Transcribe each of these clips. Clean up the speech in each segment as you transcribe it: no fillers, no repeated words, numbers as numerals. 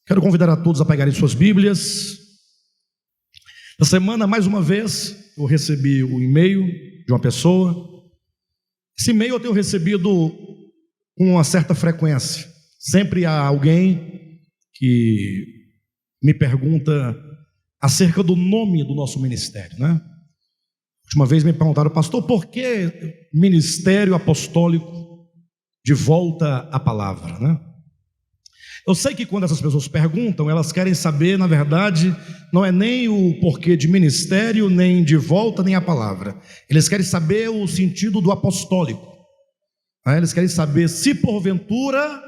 Quero convidar a todos a pegarem suas Bíblias. Na semana, mais uma vez, eu recebi o e-mail de uma pessoa. Esse e-mail eu tenho recebido com uma certa frequência. Sempre há alguém que me pergunta acerca do nome do nosso ministério, né? Última vez me perguntaram, pastor, por que Ministério Apostólico de Volta à Palavra, né? Eu sei que quando essas pessoas perguntam, elas querem saber, na verdade, não é nem o porquê de ministério, nem de volta, nem a palavra. Eles querem saber o sentido do apostólico. Eles querem saber se porventura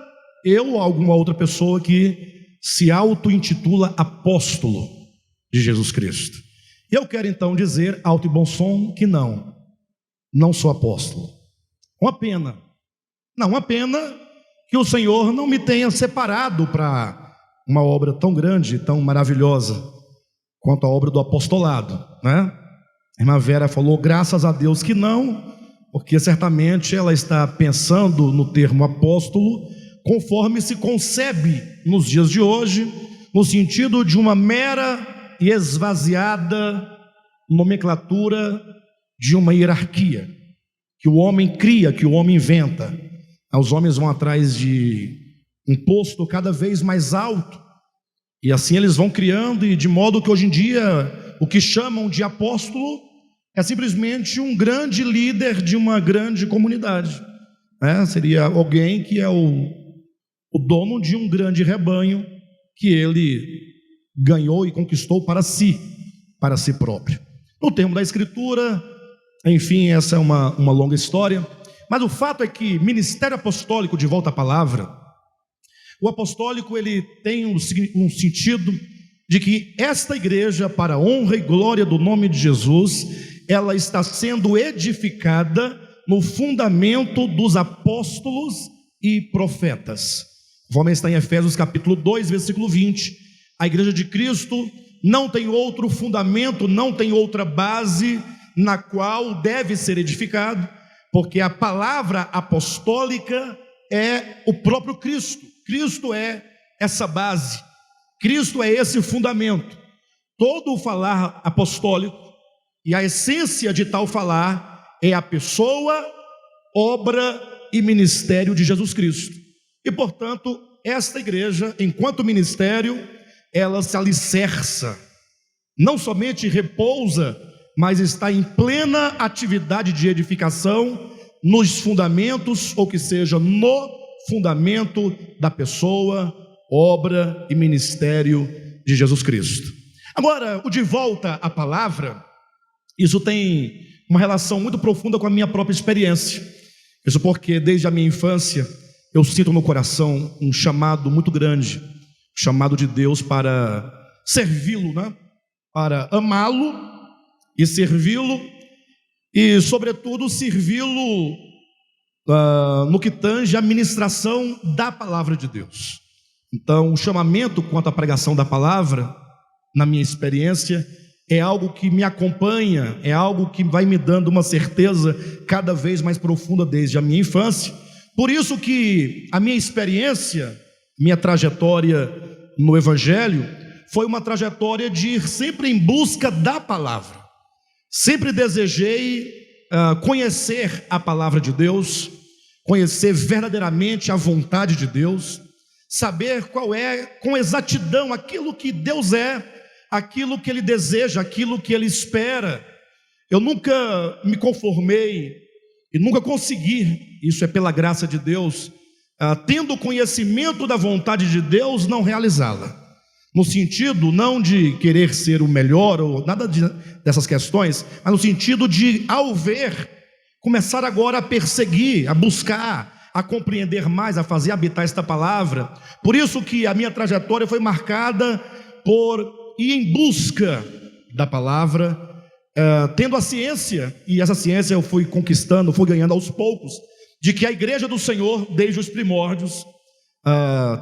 eu ou alguma outra pessoa que se auto-intitula apóstolo de Jesus Cristo. E eu quero então dizer, alto e bom som, que não sou apóstolo. Uma pena. Uma pena que o Senhor não me tenha separado para uma obra tão grande, tão maravilhosa, quanto a obra do apostolado, né? A irmã Vera falou, graças a Deus que não, porque certamente ela está pensando no termo apóstolo, conforme se concebe nos dias de hoje, no sentido de uma mera e esvaziada nomenclatura de uma hierarquia, que o homem cria, que o homem inventa. Os homens vão atrás de um posto cada vez mais alto, e assim eles vão criando, e de modo que hoje em dia o que chamam de apóstolo é simplesmente um grande líder de uma grande comunidade, né? Seria alguém que é o dono de um grande rebanho que ele ganhou e conquistou para si próprio. No termo da Escritura, enfim, essa é uma longa história. Mas o fato é que ministério apostólico de volta à palavra, o apostólico ele tem um sentido de que esta igreja, para a honra e glória do nome de Jesus, ela está sendo edificada no fundamento dos apóstolos e profetas. Conforme está em Efésios capítulo 2, versículo 20, a igreja de Cristo não tem outro fundamento, não tem outra base na qual deve ser edificado, porque a palavra apostólica é o próprio Cristo. Cristo é essa base, Cristo é esse fundamento. Todo o falar apostólico e a essência de tal falar é a pessoa, obra e ministério de Jesus Cristo. E portanto, esta igreja, enquanto ministério, ela se alicerça, não somente repousa, mas está em plena atividade de edificação nos fundamentos, ou que seja, no fundamento da pessoa, obra e ministério de Jesus Cristo. Agora, o de volta à palavra, isso tem uma relação muito profunda com a minha própria experiência. Isso porque desde a minha infância eu sinto no coração um chamado muito grande, chamado de Deus para servi-lo, né? Para amá-lo e servi-lo, e sobretudo servi-lo no que tange a ministração da palavra de Deus. Então o chamamento quanto à pregação da palavra, na minha experiência, é algo que me acompanha, é algo que vai me dando uma certeza cada vez mais profunda desde a minha infância. Por isso que a minha experiência, minha trajetória no Evangelho, foi uma trajetória de ir sempre em busca da palavra. Sempre desejei conhecer a palavra de Deus, conhecer verdadeiramente a vontade de Deus, saber qual é com exatidão aquilo que Deus é, aquilo que Ele deseja, aquilo que Ele espera. Eu nunca me conformei e nunca consegui, isso é pela graça de Deus, tendo conhecimento da vontade de Deus, não realizá-la. No sentido não de querer ser o melhor ou nada dessas questões, mas no sentido de, ao ver, começar agora a perseguir, a buscar, a compreender mais, a fazer habitar esta palavra. Por isso que a minha trajetória foi marcada por ir em busca da palavra, tendo a ciência, e essa ciência eu fui conquistando, fui ganhando aos poucos, de que a igreja do Senhor, desde os primórdios,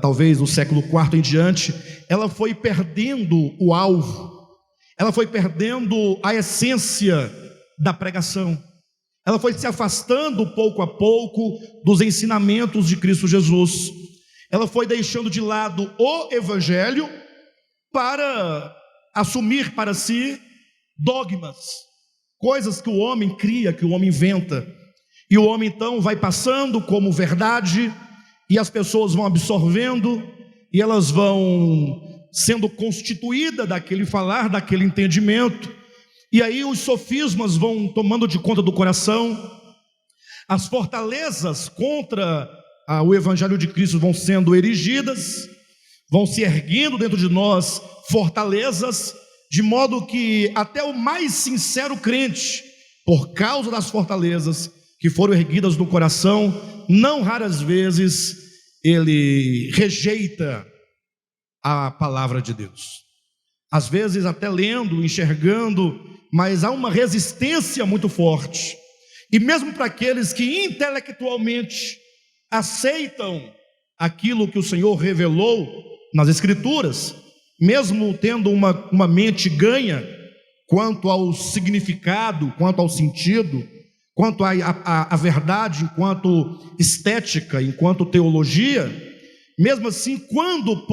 talvez do século IV em diante, ela foi perdendo o alvo, ela foi perdendo a essência da pregação. Ela foi se afastando pouco a pouco dos ensinamentos de Cristo Jesus. Ela foi deixando de lado o Evangelho para assumir para si dogmas, coisas que o homem cria, que o homem inventa. E o homem então vai passando como verdade, e as pessoas vão absorvendo, e elas vão sendo constituídas daquele falar, daquele entendimento. E aí os sofismas vão tomando de conta do coração, as fortalezas contra o Evangelho de Cristo vão sendo erigidas, vão se erguendo dentro de nós fortalezas, de modo que até o mais sincero crente, por causa das fortalezas que foram erguidas no coração, não raras vezes ele rejeita a palavra de Deus. Às vezes até lendo, enxergando, mas há uma resistência muito forte. E mesmo para aqueles que intelectualmente aceitam aquilo que o Senhor revelou nas Escrituras, mesmo tendo uma mente ganha quanto ao significado, quanto ao sentido, quanto à verdade, enquanto estética, enquanto teologia, mesmo assim, quando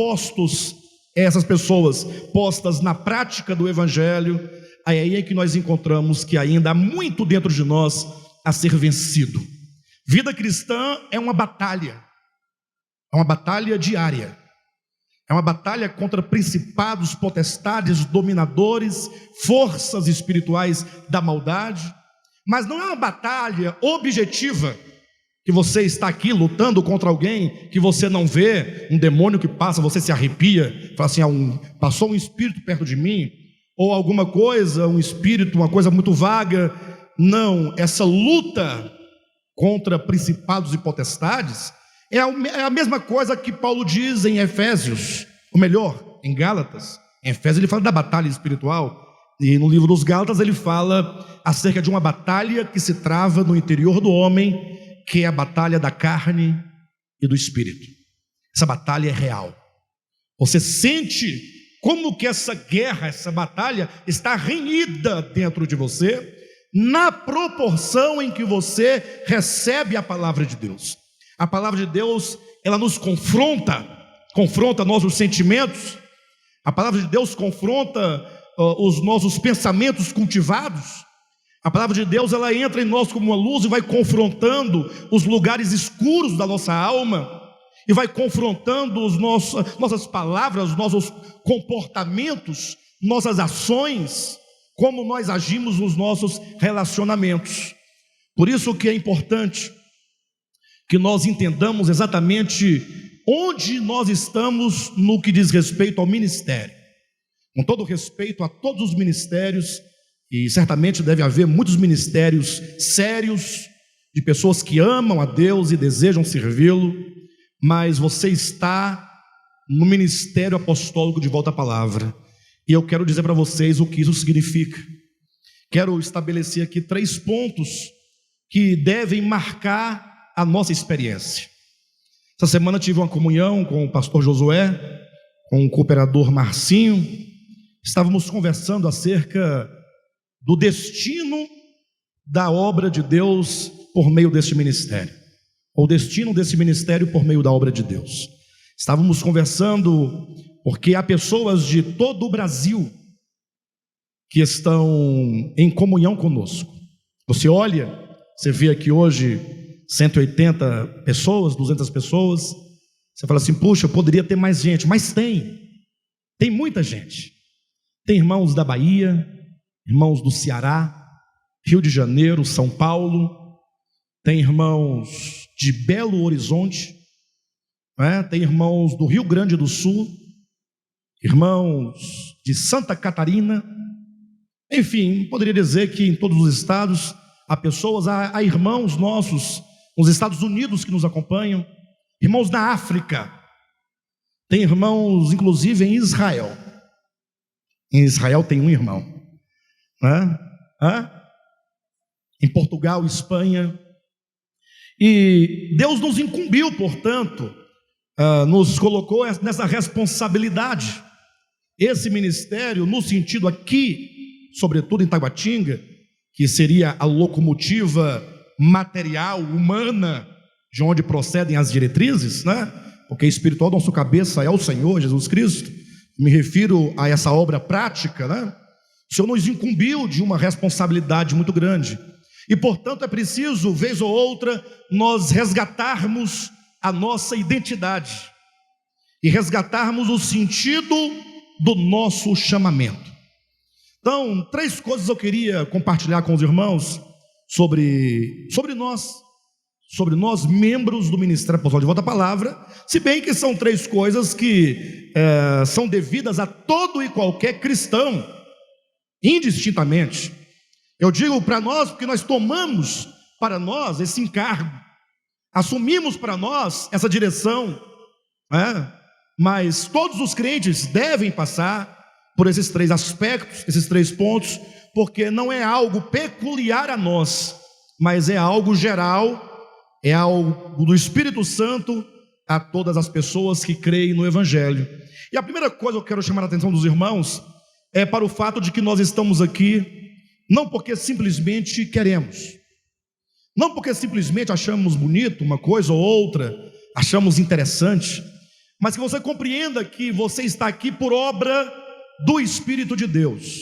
essas pessoas postas na prática do Evangelho, aí é que nós encontramos que ainda há muito dentro de nós a ser vencido. Vida cristã é uma batalha diária, é uma batalha contra principados, potestades, dominadores, forças espirituais da maldade, mas não é uma batalha objetiva, que você está aqui lutando contra alguém que você não vê, um demônio que passa, você se arrepia, fala assim, passou um espírito perto de mim, ou alguma coisa, um espírito, uma coisa muito vaga. Não, essa luta contra principados e potestades é a mesma coisa que Paulo diz em Efésios, ou melhor, em Gálatas. Em Efésios ele fala da batalha espiritual, e no livro dos Gálatas ele fala acerca de uma batalha que se trava no interior do homem, que é a batalha da carne e do espírito. Essa batalha é real. Você sente como que essa guerra, essa batalha está renhida dentro de você, na proporção em que você recebe a palavra de Deus. A palavra de Deus, ela nos confronta nossos sentimentos. A palavra de Deus confronta os nossos pensamentos cultivados. A palavra de Deus, ela entra em nós como uma luz e vai confrontando os lugares escuros da nossa alma, e vai confrontando nossas palavras, nossos comportamentos, nossas ações, como nós agimos nos nossos relacionamentos. Por isso que é importante que nós entendamos exatamente onde nós estamos no que diz respeito ao ministério. Com todo respeito a todos os ministérios, e certamente deve haver muitos ministérios sérios, de pessoas que amam a Deus e desejam servi-lo, mas você está no ministério apostólico de Volta à Palavra, e eu quero dizer para vocês o que isso significa. Quero estabelecer aqui 3 pontos que devem marcar a nossa experiência. Essa semana tive uma comunhão com o pastor Josué, com o cooperador Marcinho. Estávamos conversando acerca do destino da obra de Deus por meio deste ministério, ou o destino desse ministério por meio da obra de Deus. Estávamos conversando porque há pessoas de todo o Brasil que estão em comunhão conosco. Você olha, você vê aqui hoje 180 pessoas, 200 pessoas, você fala assim, puxa, poderia ter mais gente, mas tem muita gente. Tem irmãos da Bahia, irmãos do Ceará, Rio de Janeiro, São Paulo, tem irmãos de Belo Horizonte, tem irmãos do Rio Grande do Sul, irmãos de Santa Catarina, enfim, poderia dizer que em todos os estados há pessoas, há irmãos nossos nos Estados Unidos que nos acompanham, irmãos na África, tem irmãos inclusive em Israel. Em Israel tem um irmão, em Portugal, Espanha, e Deus nos incumbiu, portanto, nos colocou nessa responsabilidade esse ministério, no sentido aqui, sobretudo em Taguatinga, que seria a locomotiva material, humana, de onde procedem as diretrizes, né? Porque espiritual, nossa cabeça é o Senhor Jesus Cristo. Me refiro a essa obra prática, né? O Senhor nos incumbiu de uma responsabilidade muito grande. E, portanto, é preciso, vez ou outra, nós resgatarmos a nossa identidade e resgatarmos o sentido do nosso chamamento. Então, 3 coisas eu queria compartilhar com os irmãos sobre nós, membros do Ministério Apostólico de Volta à Palavra, se bem que são 3 coisas que são devidas a todo e qualquer cristão, indistintamente. Eu digo para nós porque nós tomamos para nós esse encargo, assumimos para nós essa direção, mas todos os crentes devem passar por esses 3 aspectos, esses 3 pontos, porque não é algo peculiar a nós, mas é algo geral, é algo do Espírito Santo a todas as pessoas que creem no Evangelho. E a primeira coisa que eu quero chamar a atenção dos irmãos é para o fato de que nós estamos aqui não porque simplesmente queremos, não porque simplesmente achamos bonito uma coisa ou outra, achamos interessante, mas que você compreenda que você está aqui por obra do Espírito de Deus.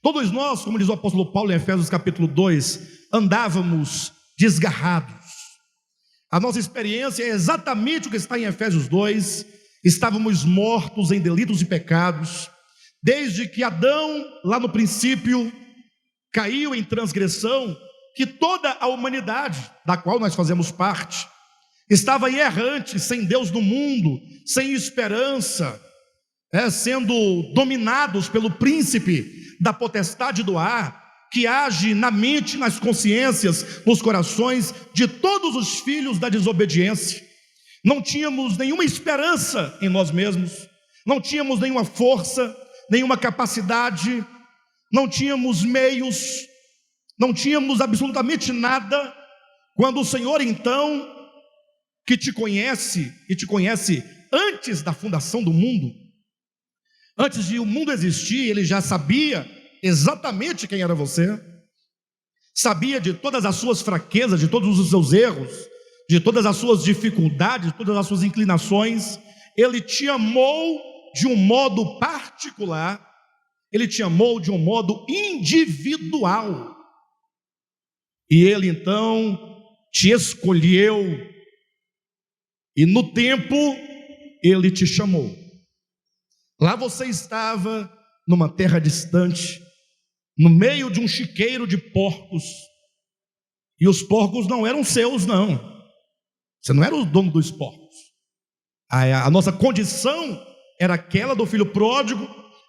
Todos nós, como diz o apóstolo Paulo em Efésios capítulo 2, andávamos desgarrados. A nossa experiência é exatamente o que está em Efésios 2, estávamos mortos em delitos e pecados, desde que Adão, lá no princípio, caiu em transgressão, que toda a humanidade, da qual nós fazemos parte, estava errante, sem Deus no mundo, sem esperança, sendo dominados pelo príncipe da potestade do ar, que age na mente, nas consciências, nos corações de todos os filhos da desobediência. Não tínhamos nenhuma esperança em nós mesmos, não tínhamos nenhuma força, nenhuma capacidade, não tínhamos meios, não tínhamos absolutamente nada, quando o Senhor então, que te conhece, e te conhece antes da fundação do mundo, antes de o mundo existir, Ele já sabia exatamente quem era você, sabia de todas as suas fraquezas, de todos os seus erros, de todas as suas dificuldades, de todas as suas inclinações. Ele te amou de um modo particular, Ele te amou de um modo individual, e Ele então te escolheu, e no tempo Ele te chamou. Lá você estava numa terra distante, no meio de um chiqueiro de porcos, e os porcos não eram seus, não. Você não era o dono dos porcos. A nossa condição era aquela do filho pródigo,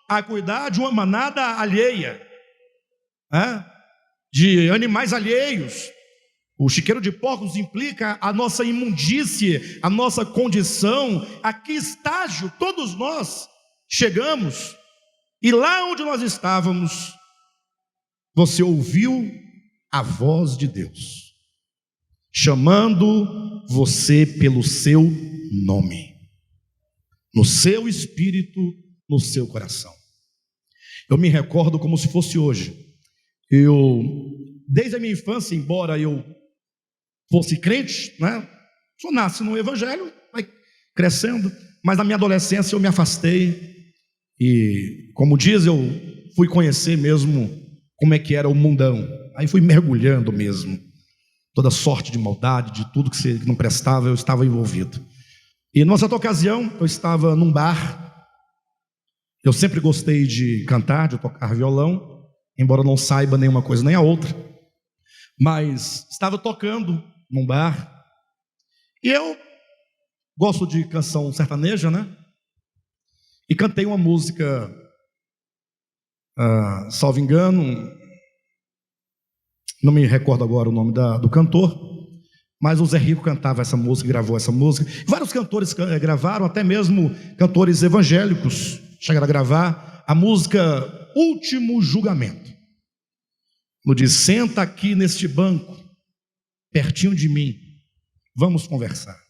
a cuidar de uma manada alheia, de animais alheios. O chiqueiro de porcos implica a nossa imundície, a nossa condição, a que estágio todos nós chegamos. E lá onde nós estávamos, você ouviu a voz de Deus, chamando você pelo seu nome, no seu espírito, no seu coração. Eu me recordo como se fosse hoje. Desde a minha infância, embora eu fosse crente, só nasce no Evangelho, vai crescendo, mas na minha adolescência eu me afastei, e como diz, eu fui conhecer mesmo como é que era o mundão. Aí fui mergulhando mesmo, toda sorte de maldade, de tudo que não prestava, eu estava envolvido. E numa certa ocasião, eu estava num bar. Eu sempre gostei de cantar, de tocar violão, embora não saiba nenhuma coisa nem a outra, mas estava tocando num bar, e eu gosto de canção sertaneja, e cantei uma música, salvo engano, não me recordo agora o nome do cantor, mas o Zé Rico cantava essa música, gravou essa música. Vários cantores gravaram, até mesmo cantores evangélicos chegaram a gravar a música Último Julgamento. No diz: senta aqui neste banco, pertinho de mim, vamos conversar.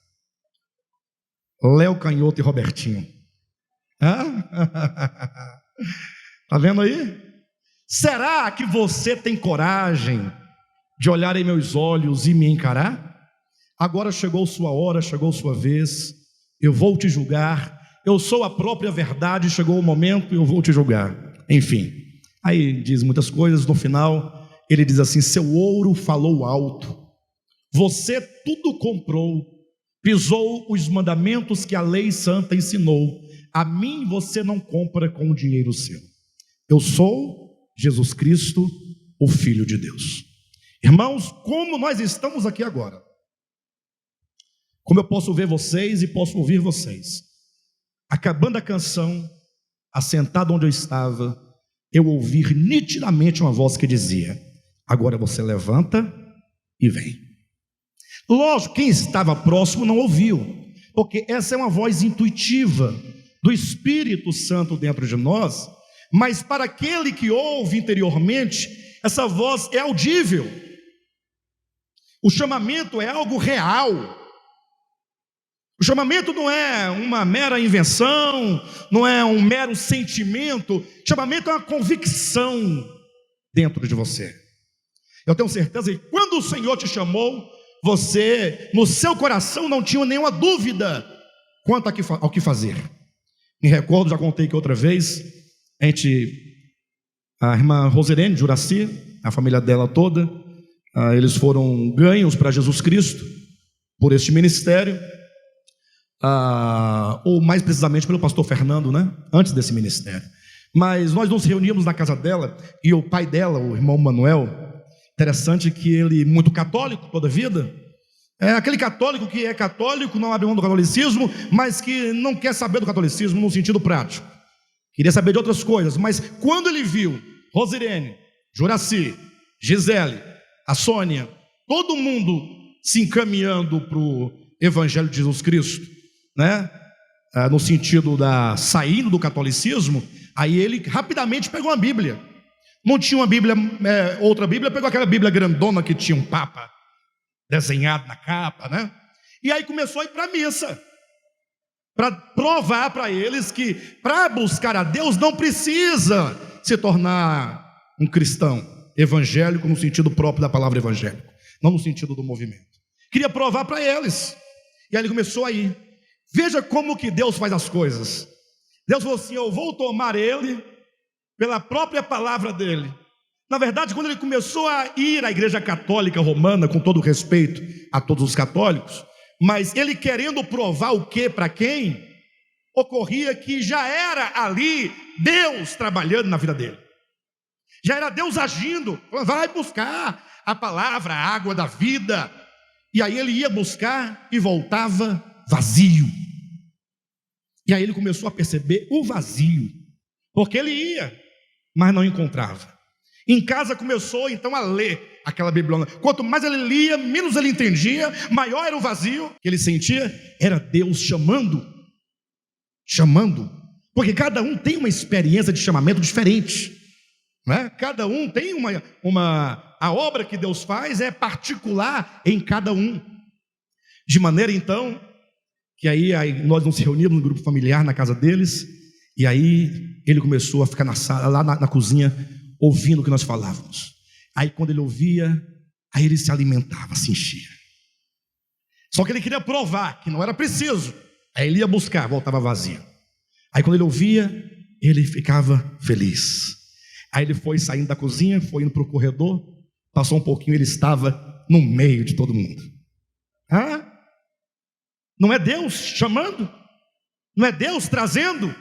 Léo Canhoto e Robertinho. Está vendo aí? Será que você tem coragem de olhar em meus olhos e me encarar? Agora chegou sua hora, chegou sua vez, eu vou te julgar, eu sou a própria verdade, chegou o momento, eu vou te julgar. Enfim, aí diz muitas coisas, no final ele diz assim: seu ouro falou alto, você tudo comprou, pisou os mandamentos que a lei santa ensinou, a mim você não compra com o dinheiro seu. Eu sou Jesus Cristo, o Filho de Deus. Irmãos, como nós estamos aqui agora, como eu posso ver vocês e posso ouvir vocês, acabando a canção, assentado onde eu estava, eu ouvi nitidamente uma voz que dizia: agora você levanta e vem. Lógico, quem estava próximo não ouviu, porque essa é uma voz intuitiva do Espírito Santo dentro de nós, mas para aquele que ouve interiormente, essa voz é audível. O chamamento é algo real. O chamamento não é uma mera invenção, não é um mero sentimento. O chamamento é uma convicção dentro de você. Eu tenho certeza que quando o Senhor te chamou, você, no seu coração, não tinha nenhuma dúvida quanto ao que fazer. Me recordo, já contei que outra vez, a irmã Rosirene de Juraci, a família dela toda, eles foram ganhos para Jesus Cristo por este ministério, ou mais precisamente pelo pastor Fernando, né? Antes desse ministério. Mas nós nos reunimos na casa dela, e o pai dela, o irmão Manuel, interessante que ele, muito católico toda a vida, é aquele católico que é católico, não abre mão do catolicismo, mas que não quer saber do catolicismo no sentido prático, queria saber de outras coisas. Mas quando ele viu Rosirene, Juraci, Gisele, a Sônia, todo mundo se encaminhando para o Evangelho de Jesus Cristo, né? No sentido da saindo do catolicismo, aí ele rapidamente pegou uma Bíblia. Não tinha uma Bíblia, outra Bíblia, pegou aquela Bíblia grandona que tinha um Papa desenhado na capa, né? E aí começou a ir para a missa, para provar para eles que para buscar a Deus não precisa se tornar um cristão evangélico no sentido próprio da palavra evangélico, não no sentido do movimento. Queria provar para eles. E aí ele começou a ir. Veja como que Deus faz as coisas. Deus falou assim: eu vou tomar ele pela própria palavra dele. Na verdade, quando ele começou a ir à igreja católica romana, com todo respeito a todos os católicos, mas ele querendo provar o que para quem, ocorria que já era ali Deus trabalhando na vida dele. Já era Deus agindo. Vai buscar a palavra, a água da vida. E aí ele ia buscar e voltava vazio. E aí ele começou a perceber o vazio, porque ele ia, mas não encontrava. Em casa começou então a ler aquela Bibliona. Quanto mais ele lia, menos ele entendia, maior era o vazio que ele sentia. Era Deus chamando, porque cada um tem uma experiência de chamamento diferente, né? Cada um tem a obra que Deus faz é particular em cada um, de maneira então que aí nós nos reunimos no grupo familiar na casa deles, e aí ele começou a ficar na sala, lá na cozinha, ouvindo o que nós falávamos. Aí quando ele ouvia, aí ele se alimentava, se enchia. Só que ele queria provar que não era preciso. Aí ele ia buscar, voltava vazio. Aí quando ele ouvia, ele ficava feliz. Aí ele foi saindo da cozinha, foi indo para o corredor, passou um pouquinho, ele estava no meio de todo mundo. Não é Deus chamando? Não é Deus trazendo?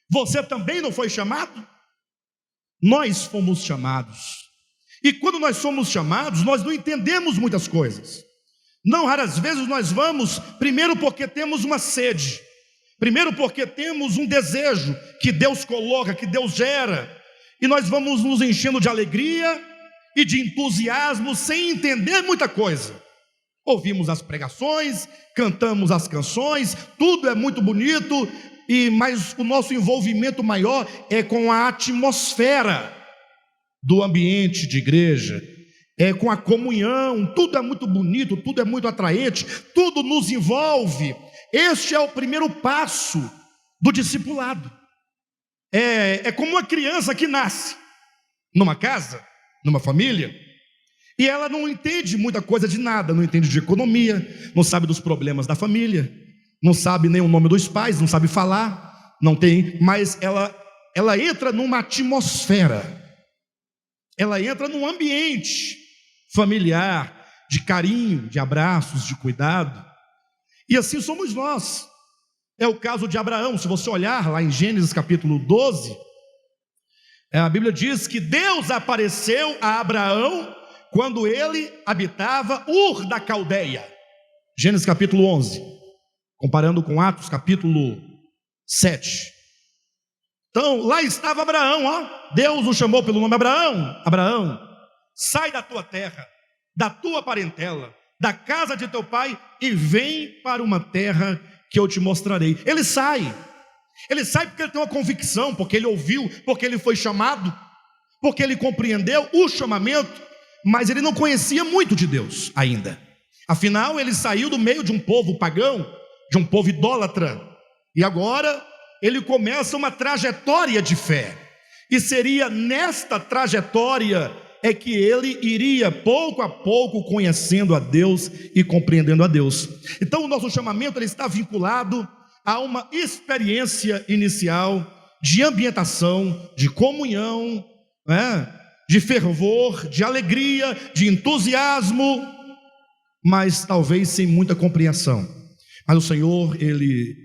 Você também não foi chamado? Nós fomos chamados. E quando nós somos chamados, nós não entendemos muitas coisas. Não raras vezes nós vamos, primeiro porque temos uma sede, primeiro porque temos um desejo que Deus coloca, que Deus gera, e nós vamos nos enchendo de alegria e de entusiasmo sem entender muita coisa. Ouvimos as pregações, cantamos as canções, tudo é muito bonito, mas o nosso envolvimento maior é com a atmosfera do ambiente de igreja, é com a comunhão. Tudo é muito bonito, tudo é muito atraente, tudo nos envolve. Este é o primeiro passo do discipulado. É como uma criança que nasce numa casa, numa família, e ela não entende muita coisa de nada, não entende de economia, não sabe dos problemas da família, não sabe nem o nome dos pais, não sabe falar, não tem, mas ela entra numa atmosfera, ela entra num ambiente familiar, de carinho, de abraços, de cuidado, e assim somos nós. É o caso de Abraão. Se você olhar lá em Gênesis capítulo 12, a Bíblia diz que Deus apareceu a Abraão quando ele habitava Ur da Caldeia. Gênesis capítulo 11, comparando com Atos capítulo 7. Então lá estava Abraão, ó. Deus o chamou pelo nome: Abraão, Abraão, sai da tua terra, da tua parentela, da casa de teu pai, e vem para uma terra que eu te mostrarei. Ele sai porque ele tem uma convicção, porque ele ouviu, porque ele foi chamado, porque ele compreendeu o chamamento, mas ele não conhecia muito de Deus ainda. Afinal, ele saiu do meio de um povo pagão, de um povo idólatra, e agora ele começa uma trajetória de fé, e seria nesta trajetória que ele iria pouco a pouco conhecendo a Deus e compreendendo a Deus. Então o nosso chamamento ele está vinculado a uma experiência inicial de ambientação, de comunhão, de fervor, de alegria, de entusiasmo, mas talvez sem muita compreensão. Mas o Senhor, ele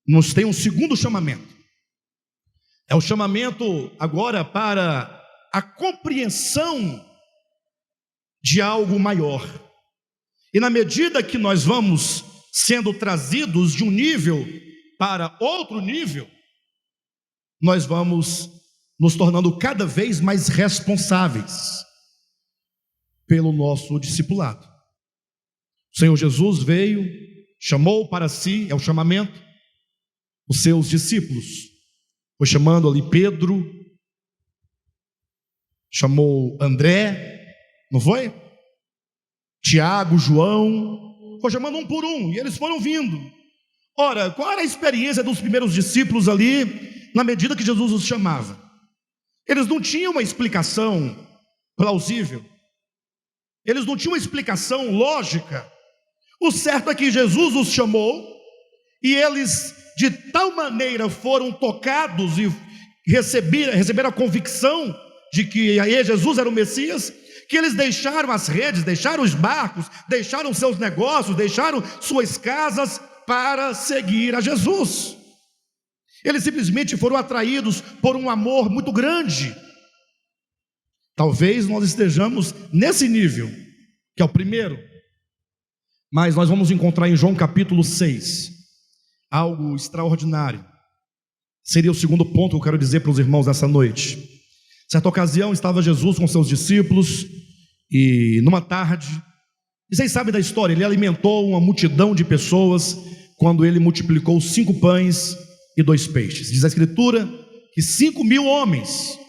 nos tem um segundo chamamento. É o chamamento agora para a compreensão de algo maior. E na medida que nós vamos sendo trazidos de um nível para outro nível, nós vamos nos tornando cada vez mais responsáveis pelo nosso discipulado. O Senhor Jesus veio, chamou para si, é o chamamento, os seus discípulos. Foi chamando ali Pedro, chamou André, não foi? Tiago, João, foi chamando um por um, e eles foram vindo. Ora, qual era a experiência dos primeiros discípulos ali, na medida que Jesus os chamava? Eles não tinham uma explicação plausível, eles não tinham uma explicação lógica. O certo é que Jesus os chamou, e eles de tal maneira foram tocados e receberam a convicção de que Jesus era o Messias, que eles deixaram as redes, deixaram os barcos, deixaram seus negócios, deixaram suas casas para seguir a Jesus. Eles simplesmente foram atraídos por um amor muito grande. Talvez nós estejamos nesse nível, que é o primeiro, mas nós vamos encontrar em João capítulo 6 algo extraordinário. Seria o segundo ponto que eu quero dizer para os irmãos nessa noite. Certa ocasião estava Jesus com seus discípulos, e numa tarde, e vocês sabem da história, ele alimentou uma multidão de pessoas, quando ele multiplicou 5 pães e 2 peixes. Diz a Escritura que 5.000 homens,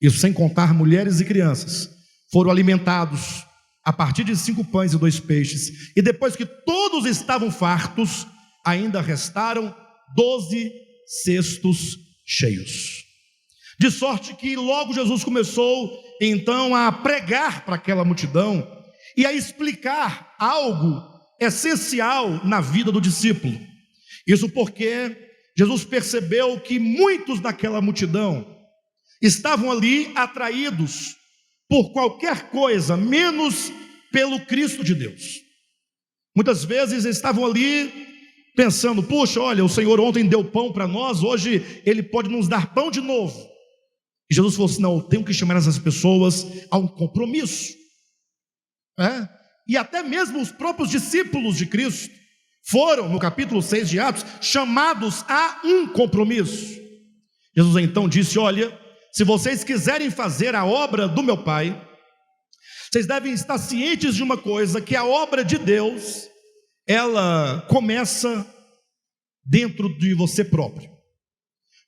isso sem contar mulheres e crianças, foram alimentados a partir de 5 pães e 2 peixes, e depois que todos estavam fartos, ainda restaram 12 cestos cheios. De sorte que logo Jesus começou então a pregar para aquela multidão e a explicar algo essencial na vida do discípulo. Isso porque Jesus percebeu que muitos daquela multidão estavam ali atraídos por qualquer coisa, menos pelo Cristo de Deus. Muitas vezes estavam ali pensando: puxa, olha, o Senhor ontem deu pão para nós, hoje Ele pode nos dar pão de novo. E Jesus falou assim: não, eu tenho que chamar essas pessoas a um compromisso. E até mesmo os próprios discípulos de Cristo foram, no capítulo 6 de Atos, chamados a um compromisso. Jesus então disse: olha, se vocês quiserem fazer a obra do meu Pai, vocês devem estar cientes de uma coisa, que a obra de Deus, ela começa dentro de você próprio.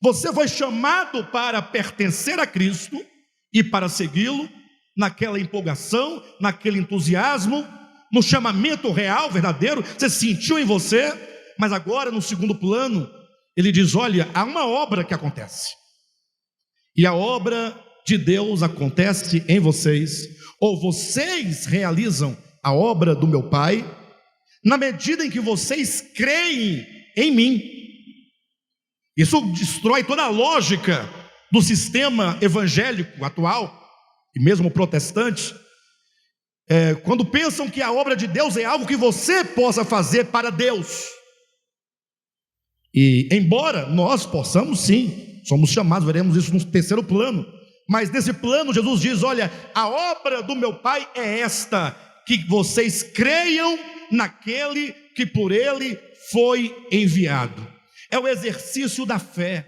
Você foi chamado para pertencer a Cristo e para segui-lo, naquela empolgação, naquele entusiasmo, no chamamento real, verdadeiro, você sentiu em você, mas agora no segundo plano, ele diz: olha, há uma obra que acontece, e a obra de Deus acontece em vocês, ou vocês realizam a obra do meu Pai, na medida em que vocês creem em mim. Isso destrói toda a lógica do sistema evangélico atual, e mesmo protestante, quando pensam que a obra de Deus é algo que você possa fazer para Deus. E embora nós possamos sim, somos chamados, veremos isso no terceiro plano, mas nesse plano Jesus diz: olha, a obra do meu Pai é esta, que vocês creiam naquele que por ele foi enviado. É o exercício da fé.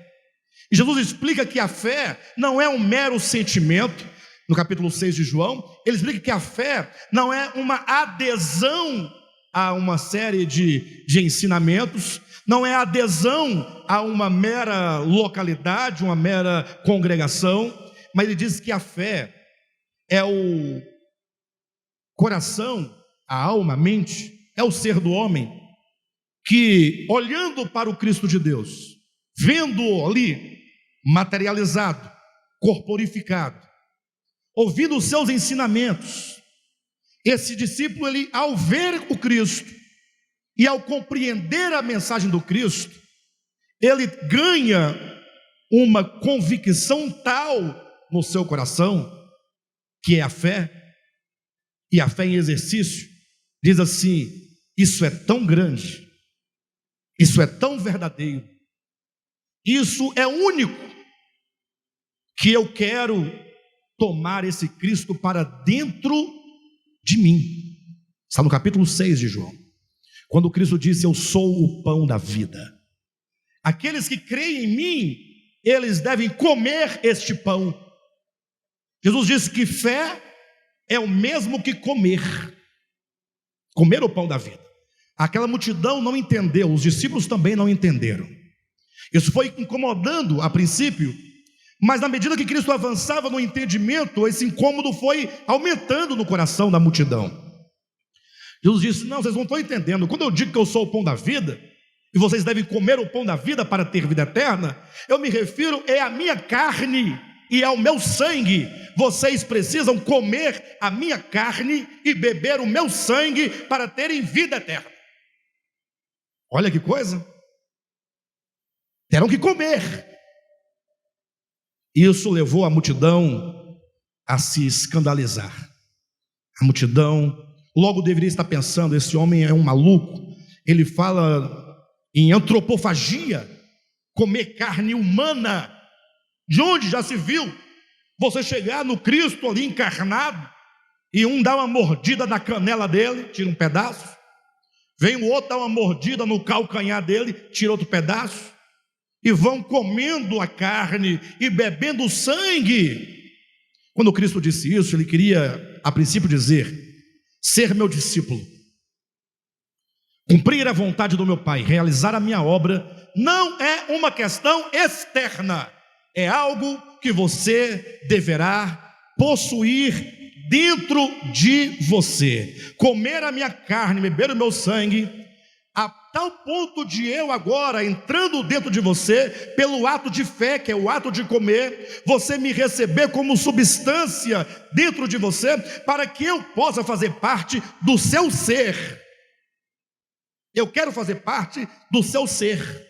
E Jesus explica que a fé não é um mero sentimento. No capítulo 6 de João, ele explica que a fé não é uma adesão a uma série de ensinamentos, não é adesão a uma mera localidade, uma mera congregação, mas ele diz que a fé é o coração, a alma, a mente, é o ser do homem, que olhando para o Cristo de Deus, vendo-o ali, materializado, corporificado, ouvindo os seus ensinamentos, esse discípulo, ele, ao ver o Cristo, e ao compreender a mensagem do Cristo, ele ganha uma convicção tal no seu coração, que é a fé, e a fé em exercício, diz assim: isso é tão grande, isso é tão verdadeiro, isso é único, que eu quero tomar esse Cristo para dentro de mim. Está no capítulo 6 de João, quando Cristo disse: eu sou o pão da vida. Aqueles que creem em mim, eles devem comer este pão. Jesus disse que fé é o mesmo que comer o pão da vida. Aquela multidão não entendeu, os discípulos também não entenderam. Isso foi incomodando a princípio, mas na medida que Cristo avançava no entendimento, esse incômodo foi aumentando no coração da multidão. Jesus disse: não, vocês não estão entendendo. Quando eu digo que eu sou o pão da vida, e vocês devem comer o pão da vida para ter vida eterna, eu me refiro à minha carne e ao meu sangue. Vocês precisam comer a minha carne e beber o meu sangue para terem vida eterna. Olha que coisa! Terão que comer. Isso levou a multidão a se escandalizar. A multidão logo deveria estar pensando: esse homem é um maluco, ele fala em antropofagia, comer carne humana. De onde já se viu você chegar no Cristo ali encarnado, e um dá uma mordida na canela dele, tira um pedaço, vem o outro dar uma mordida no calcanhar dele, tira outro pedaço, e vão comendo a carne e bebendo o sangue. Quando Cristo disse isso, ele queria a princípio dizer: ser meu discípulo, cumprir a vontade do meu Pai, realizar a minha obra, não é uma questão externa, é algo que você deverá possuir dentro de você. Comer a minha carne, beber o meu sangue, a tal ponto de eu agora, entrando dentro de você, pelo ato de fé, que é o ato de comer, você me receber como substância dentro de você, para que eu possa fazer parte do seu ser. Eu quero fazer parte do seu ser.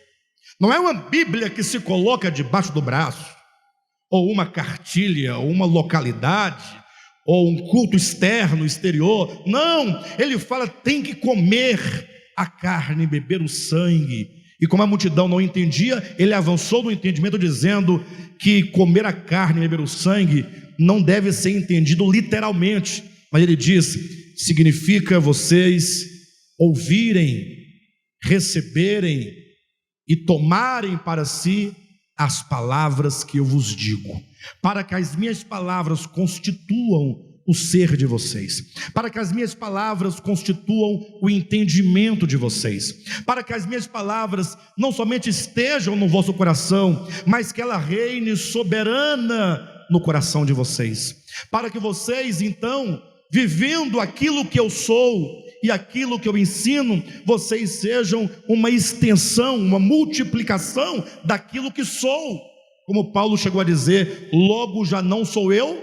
Não é uma Bíblia que se coloca debaixo do braço, ou uma cartilha, ou uma localidade, ou um culto externo, exterior. Não, ele fala: tem que comer a carne, beber o sangue. E como a multidão não entendia, ele avançou no entendimento dizendo que comer a carne e beber o sangue não deve ser entendido literalmente, mas ele diz: significa vocês ouvirem, receberem e tomarem para si as palavras que eu vos digo, para que as minhas palavras constituam o ser de vocês, para que as minhas palavras constituam o entendimento de vocês, para que as minhas palavras não somente estejam no vosso coração, mas que ela reine soberana no coração de vocês, para que vocês então, vivendo aquilo que eu sou e aquilo que eu ensino, vocês sejam uma extensão, uma multiplicação daquilo que sou. Como Paulo chegou a dizer: logo já não sou eu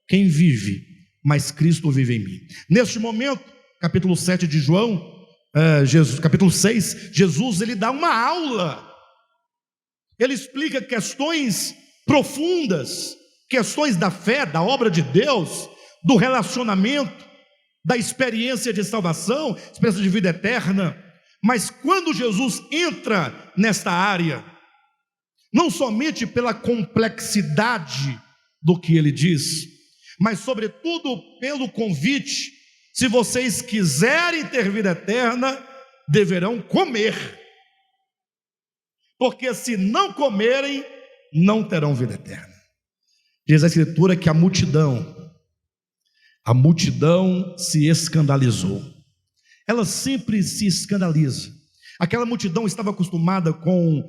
quem vive, mas Cristo vive em mim. Neste momento, capítulo 7 de João, capítulo 6, Jesus ele dá uma aula. Ele explica questões profundas, questões da fé, da obra de Deus, do relacionamento, da experiência de salvação, experiência de vida eterna. Mas quando Jesus entra nesta área, não somente pela complexidade do que ele diz, mas sobretudo pelo convite: se vocês quiserem ter vida eterna, deverão comer, porque se não comerem, não terão vida eterna. Diz a Escritura que a multidão se escandalizou. Ela sempre se escandaliza. Aquela multidão estava acostumada com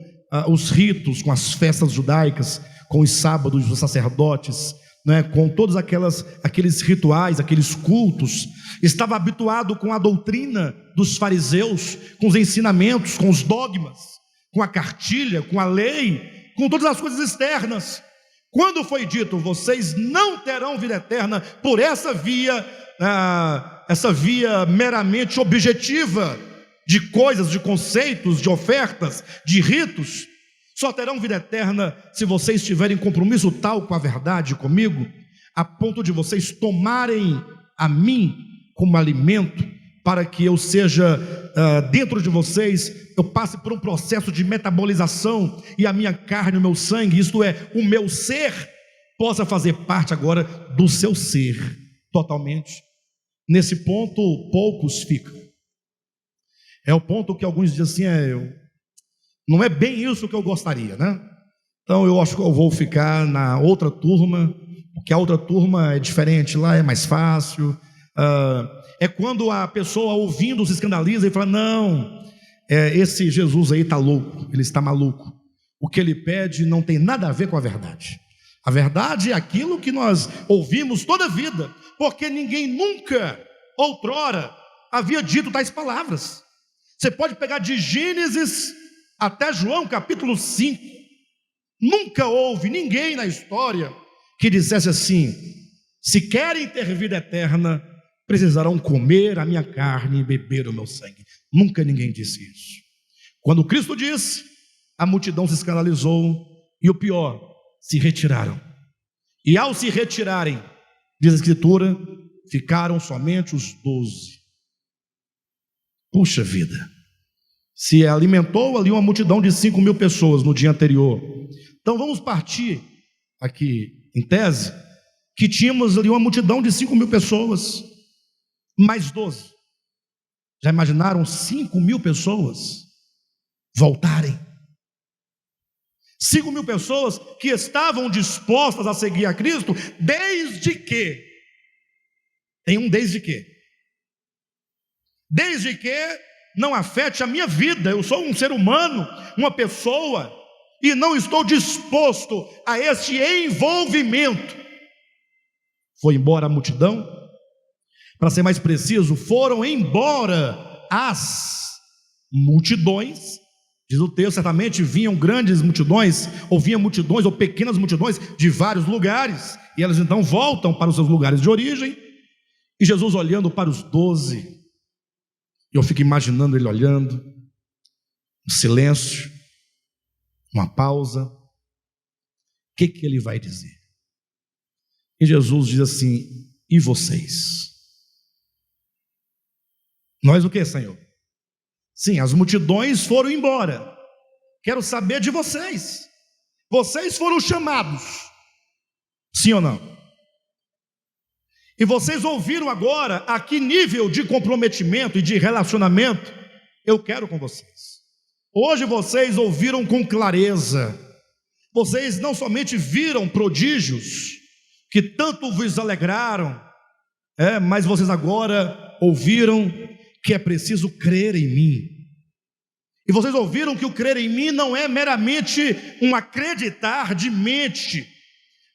os ritos, com as festas judaicas, com os sábados dos sacerdotes, né, com todos aqueles rituais, aqueles cultos. Estava habituado com a doutrina dos fariseus, com os ensinamentos, com os dogmas, com a cartilha, com a lei, com todas as coisas externas. Quando foi dito: vocês não terão vida eterna por essa via meramente objetiva, de coisas, de conceitos, de ofertas, de ritos, só terão vida eterna se vocês tiverem compromisso tal com a verdade comigo, a ponto de vocês tomarem a mim como alimento, para que eu seja dentro de vocês, eu passe por um processo de metabolização, e a minha carne, o meu sangue, isto é, o meu ser, possa fazer parte agora do seu ser, totalmente. Nesse ponto, poucos ficam. É o ponto que alguns dizem assim: não é bem isso que eu gostaria, né? Então eu acho que eu vou ficar na outra turma, porque a outra turma é diferente, lá é mais fácil. É quando a pessoa ouvindo se escandaliza e fala: não, esse Jesus aí está louco, ele está maluco, o que ele pede não tem nada a ver com a verdade. A verdade é aquilo que nós ouvimos toda a vida, porque ninguém nunca, outrora, havia dito tais palavras. Você pode pegar de Gênesis até João capítulo 5, nunca houve ninguém na história que dissesse assim: se querem ter vida eterna, precisarão comer a minha carne e beber o meu sangue. Nunca ninguém disse isso. Quando Cristo disse, a multidão se escandalizou, e o pior, se retiraram. E ao se retirarem, diz a Escritura, ficaram somente os 12. Puxa vida, se alimentou ali uma multidão de 5.000 pessoas no dia anterior. Então vamos partir aqui em tese que tínhamos ali uma multidão de 5.000 pessoas, mais 12. Já imaginaram 5.000 pessoas voltarem? 5.000 pessoas que estavam dispostas a seguir a Cristo, desde que? Tem um desde que? Desde que não afete a minha vida. Eu sou um ser humano, uma pessoa, e não estou disposto a esse envolvimento. Foi embora a multidão. Para ser mais preciso, foram embora as multidões. Diz o texto, certamente vinham grandes multidões, ou vinham multidões, ou pequenas multidões de vários lugares, e elas então voltam para os seus lugares de origem, e Jesus olhando para os 12, eu fico imaginando ele olhando, um silêncio, uma pausa. O que ele vai dizer? E Jesus diz assim: e vocês? Nós o que, Senhor? Sim, as multidões foram embora. Quero saber de vocês. Vocês foram chamados, sim ou não? E vocês ouviram agora a que nível de comprometimento e de relacionamento eu quero com vocês. Hoje vocês ouviram com clareza. Vocês não somente viram prodígios que tanto vos alegraram, mas vocês agora ouviram que é preciso crer em mim. E vocês ouviram que o crer em mim não é meramente um acreditar de mente,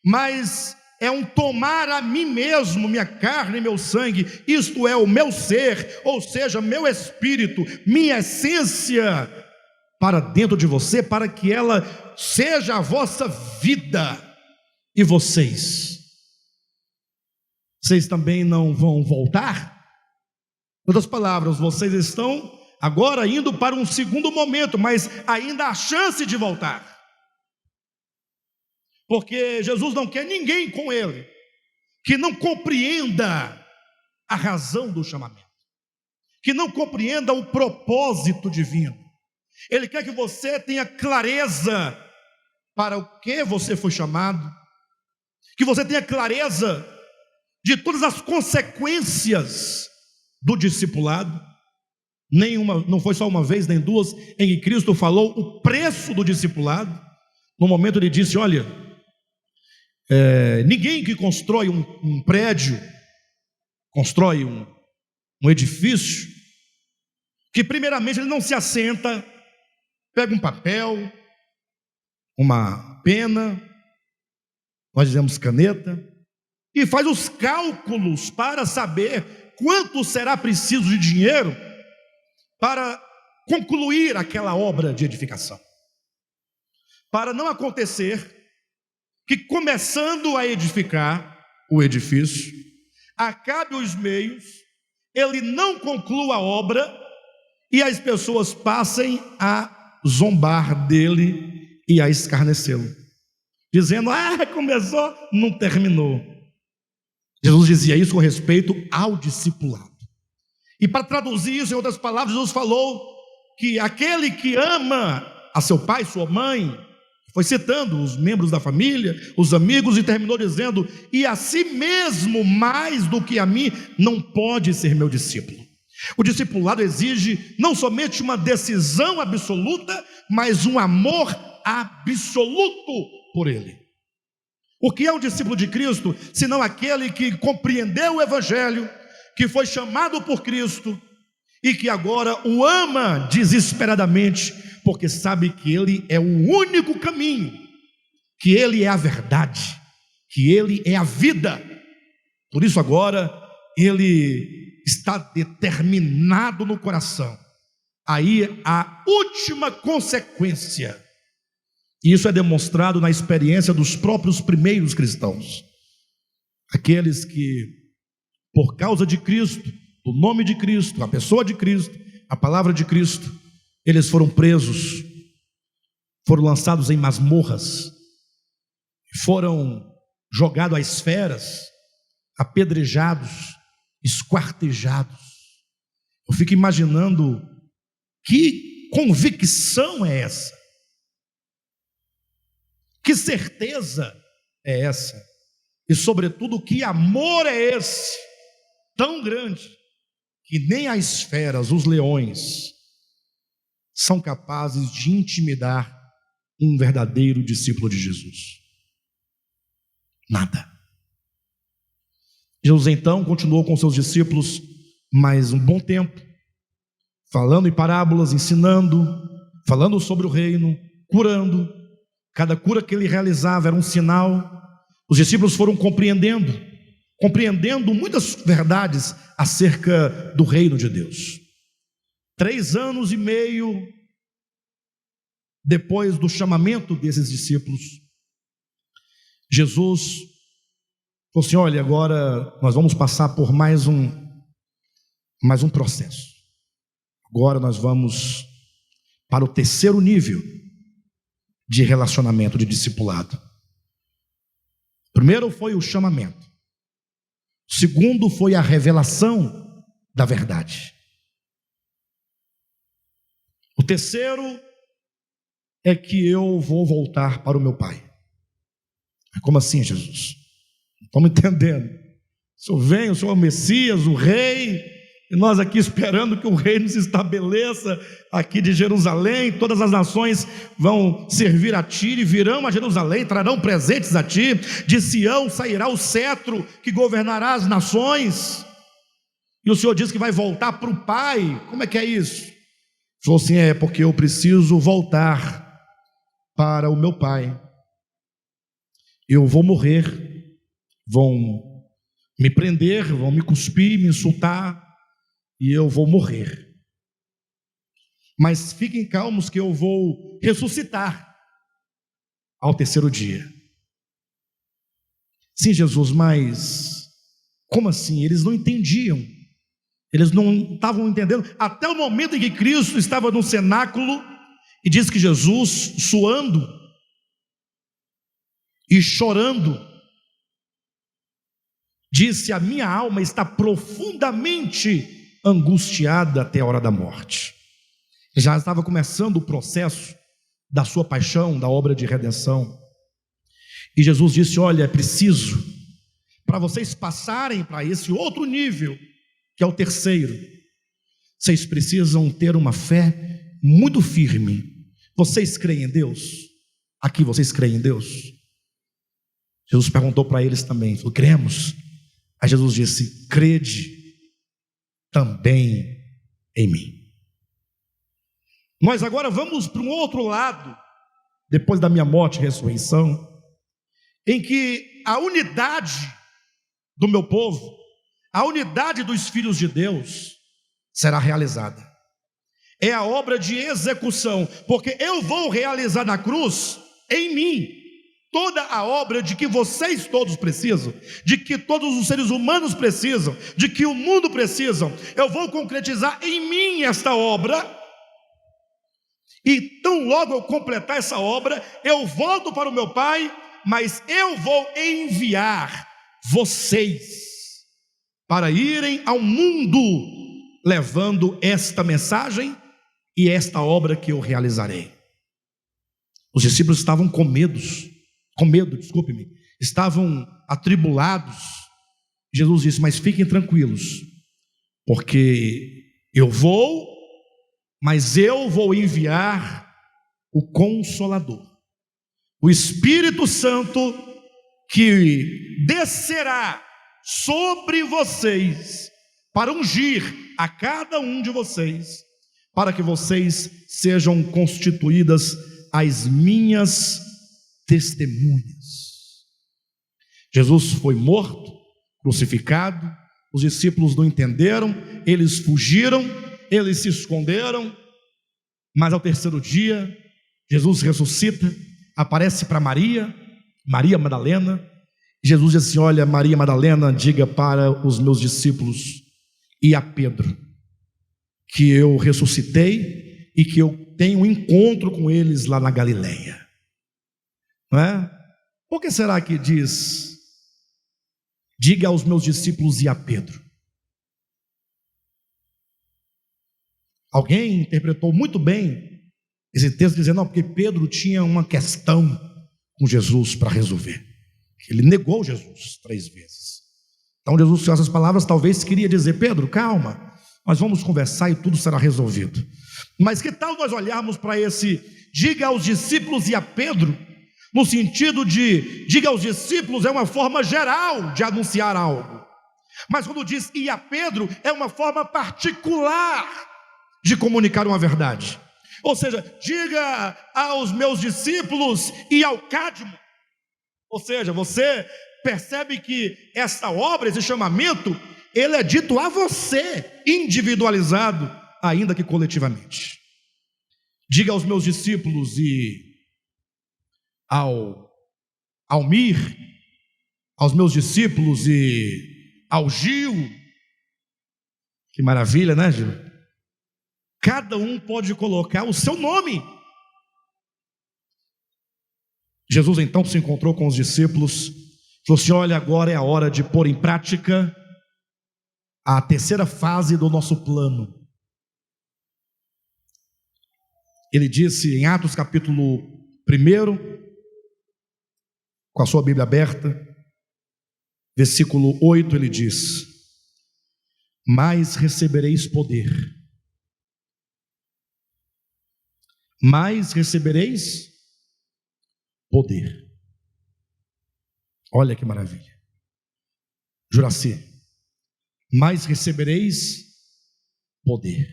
mas é um tomar a mim mesmo, minha carne e meu sangue, isto é o meu ser, ou seja, meu espírito, minha essência, para dentro de você, para que ela seja a vossa vida. E vocês também não vão voltar? Em outras palavras, vocês estão agora indo para um segundo momento, mas ainda há chance de voltar. Porque Jesus não quer ninguém com Ele que não compreenda a razão do chamamento, que não compreenda o propósito divino. Ele quer que você tenha clareza para o que você foi chamado, que você tenha clareza de todas as consequências do discipulado. Não foi só uma vez, nem duas, em que Cristo falou o preço do discipulado. No momento ele disse: olha, ninguém que constrói um prédio, constrói um edifício, que primeiramente ele não se assenta, pega um papel, uma pena, nós dizemos caneta, e faz os cálculos para saber quanto será preciso de dinheiro para concluir aquela obra de edificação, para não acontecer que, começando a edificar o edifício, acabe os meios, ele não conclua a obra e as pessoas passem a zombar dele e a escarnecê-lo, dizendo: começou, não terminou. Jesus dizia isso com respeito ao discipulado. E para traduzir isso em outras palavras, Jesus falou que aquele que ama a seu pai, sua mãe, foi citando os membros da família, os amigos, e terminou dizendo: e a si mesmo mais do que a mim, não pode ser meu discípulo. O discipulado exige não somente uma decisão absoluta, mas um amor absoluto por Ele. O que é um discípulo de Cristo, senão aquele que compreendeu o Evangelho, que foi chamado por Cristo e que agora o ama desesperadamente, porque sabe que Ele é o único caminho, que Ele é a verdade, que Ele é a vida. Por isso agora ele está determinado no coração. Aí a última consequência, e isso é demonstrado na experiência dos próprios primeiros cristãos, aqueles que, por causa de Cristo, o nome de Cristo, a pessoa de Cristo, a palavra de Cristo, eles foram presos, foram lançados em masmorras, foram jogados às feras, apedrejados, esquartejados. Eu fico imaginando que convicção é essa, que certeza é essa, e sobretudo que amor é esse, tão grande, que nem as feras, os leões, são capazes de intimidar um verdadeiro discípulo de Jesus. Nada. Jesus então continuou com seus discípulos mais um bom tempo, falando em parábolas, ensinando, falando sobre o reino, curando. Cada cura que ele realizava era um sinal. Os discípulos foram compreendendo muitas verdades acerca do reino de Deus. 3 anos e meio depois do chamamento desses discípulos, Jesus falou assim: olha, agora nós vamos passar por mais um processo. Agora nós vamos para o 3º nível de relacionamento, de discipulado. Primeiro foi o chamamento. O segundo foi a revelação da verdade. O 3º é que eu vou voltar para o meu Pai. Como assim, Jesus? Não estamos entendendo. O Senhor vem, o Senhor é o Messias, o Rei, e nós aqui esperando que o reino se estabeleça aqui de Jerusalém. Todas as nações vão servir a Ti e virão a Jerusalém, trarão presentes a Ti. De Sião sairá o cetro que governará as nações. E o Senhor diz que vai voltar para o Pai. Como é que é isso? Ele falou assim: é porque eu preciso voltar para o meu Pai. Eu vou morrer vão me prender, vão me cuspir, me insultar, e eu vou morrer. Mas fiquem calmos que eu vou ressuscitar ao terceiro dia. Sim, Jesus, mas como assim? Eles não entendiam. Eles não estavam entendendo. Até o momento em que Cristo estava no cenáculo e diz que Jesus, suando e chorando, disse: a minha alma está profundamente angustiada até a hora da morte. Já estava começando o processo da sua paixão, da obra de redenção. E Jesus disse: olha, é preciso, para vocês passarem para esse outro nível, que é o terceiro, vocês precisam ter uma fé muito firme. Vocês creem em Deus? Aqui vocês creem em Deus? Jesus perguntou para eles também, falou: cremos. Aí Jesus disse: crede também em mim. Nós agora vamos para um outro lado, depois da minha morte e ressurreição, em que a unidade do meu povo, a unidade dos filhos de Deus será realizada. É a obra de execução, porque eu vou realizar na cruz, em mim, toda a obra de que vocês todos precisam, de que todos os seres humanos precisam, de que o mundo precisa. Eu vou concretizar em mim esta obra. E tão logo eu completar essa obra, eu volto para o meu Pai, mas eu vou enviar vocês para irem ao mundo, levando esta mensagem e esta obra que eu realizarei. Os discípulos estavam com medo, estavam atribulados. Jesus disse: mas fiquem tranquilos, porque eu vou, mas eu vou enviar o Consolador, o Espírito Santo, que descerá sobre vocês para ungir a cada um de vocês, para que vocês sejam constituídas as minhas testemunhas. Jesus foi morto, crucificado, os discípulos não entenderam, eles fugiram, eles se esconderam, mas ao terceiro dia, Jesus ressuscita, aparece para Maria Madalena. Jesus diz assim: olha, Maria Madalena, diga para os meus discípulos e a Pedro, que eu ressuscitei e que eu tenho um encontro com eles lá na Galileia. Não é? Por que será que diz, diga aos meus discípulos e a Pedro? Alguém interpretou muito bem esse texto dizendo: não, porque Pedro tinha uma questão com Jesus para resolver. Ele negou Jesus 3 vezes. Então Jesus, com essas palavras, talvez queria dizer: Pedro, calma, nós vamos conversar e tudo será resolvido. Mas que tal nós olharmos para esse diga aos discípulos e a Pedro, no sentido de diga aos discípulos é uma forma geral de anunciar algo, mas quando diz e a Pedro é uma forma particular de comunicar uma verdade. Ou seja, diga aos meus discípulos e ao Cadmo. Ou seja, você percebe que essa obra, esse chamamento, ele é dito a você, individualizado, ainda que coletivamente. Diga aos meus discípulos e ao Almir, aos meus discípulos e ao Gil. Que maravilha, né, Gil? Cada um pode colocar o seu nome. Jesus então se encontrou com os discípulos, falou assim: olha, agora é a hora de pôr em prática a terceira fase do nosso plano. Ele disse em Atos capítulo 1, com a sua Bíblia aberta, versículo 8, ele diz: mas recebereis poder. Mas recebereis poder. Olha que maravilha. Juraci, mas recebereis poder.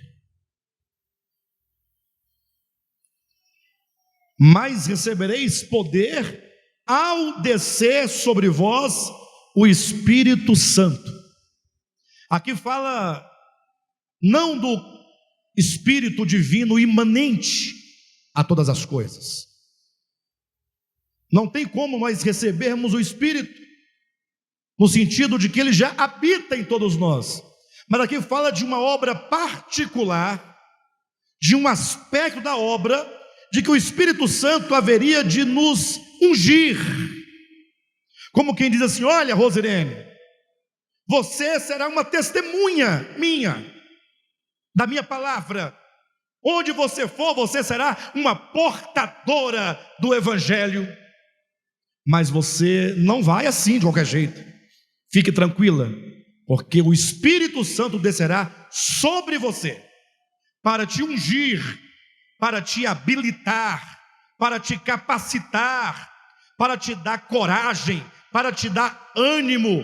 Mas recebereis poder ao descer sobre vós o Espírito Santo. Aqui fala não do Espírito Divino imanente a todas as coisas. Não tem como nós recebermos o Espírito, no sentido de que ele já habita em todos nós. Mas aqui fala de uma obra particular, de um aspecto da obra, de que o Espírito Santo haveria de nos ungir. Como quem diz assim: olha, Rosirene, você será uma testemunha minha, da minha palavra. Onde você for, você será uma portadora do Evangelho. Mas você não vai assim de qualquer jeito. Fique tranquila, porque o Espírito Santo descerá sobre você, para te ungir, para te habilitar, para te capacitar, para te dar coragem, para te dar ânimo,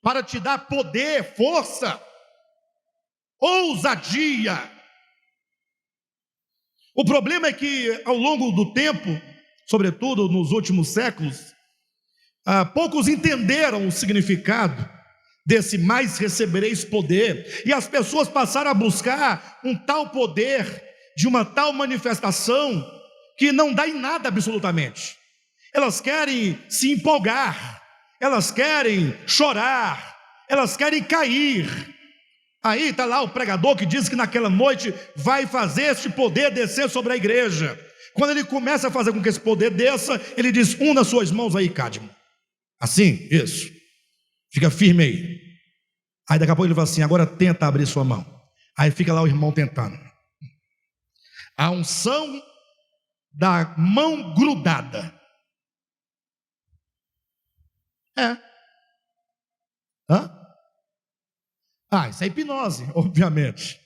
para te dar poder, força, ousadia. O problema é que ao longo do tempo, sobretudo nos últimos séculos, poucos entenderam o significado desse mais recebereis poder, e as pessoas passaram a buscar um tal poder, de uma tal manifestação, que não dá em nada absolutamente. Elas querem se empolgar, elas querem chorar, elas querem cair. Aí está lá o pregador que diz que naquela noite vai fazer este poder descer sobre a igreja. Quando ele começa a fazer com que esse poder desça, ele diz: una suas mãos aí, Cadmo. Assim, isso. Fica firme aí. Aí daqui a pouco ele fala assim: agora tenta abrir sua mão. Aí fica lá o irmão tentando. A unção da mão grudada. Isso é hipnose, obviamente.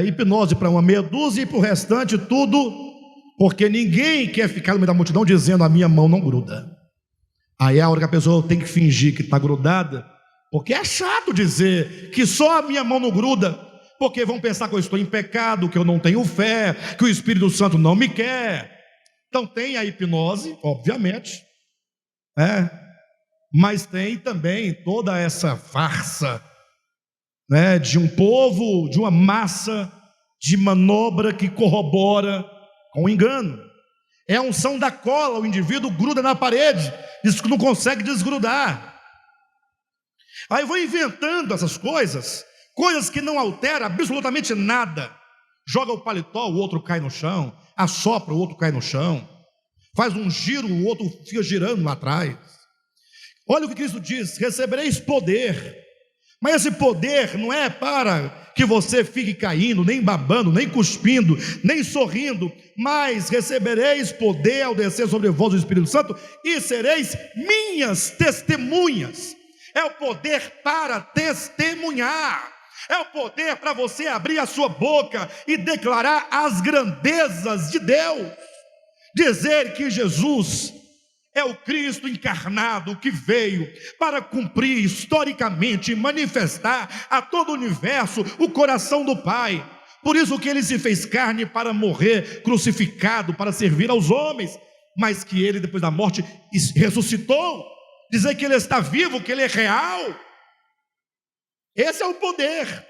Hipnose para uma meia dúzia, e para o restante tudo, porque ninguém quer ficar no meio da multidão dizendo: a minha mão não gruda. Aí é a hora que a pessoa tem que fingir que está grudada, porque é chato dizer que só a minha mão não gruda, porque vão pensar que eu estou em pecado, que eu não tenho fé, que o Espírito Santo não me quer. Então tem a hipnose, obviamente, mas tem também toda essa farsa, de um povo, de uma massa de manobra que corrobora com o engano. É a unção da cola, o indivíduo gruda na parede, diz que não consegue desgrudar. Aí vão inventando essas coisas que não alteram absolutamente nada. Joga o paletó, o outro cai no chão, assopra, o outro cai no chão, faz um giro, o outro fica girando lá atrás. Olha o que Cristo diz: recebereis poder. Mas esse poder não é para que você fique caindo, nem babando, nem cuspindo, nem sorrindo, mas recebereis poder ao descer sobre vós o Espírito Santo, e sereis minhas testemunhas. É o poder para testemunhar, é o poder para você abrir a sua boca e declarar as grandezas de Deus, dizer que Jesus é o Cristo encarnado que veio para cumprir historicamente e manifestar a todo o universo o coração do Pai. Por isso que ele se fez carne para morrer crucificado, para servir aos homens, mas que ele depois da morte ressuscitou, dizer que ele está vivo, que ele é real. Esse é o poder.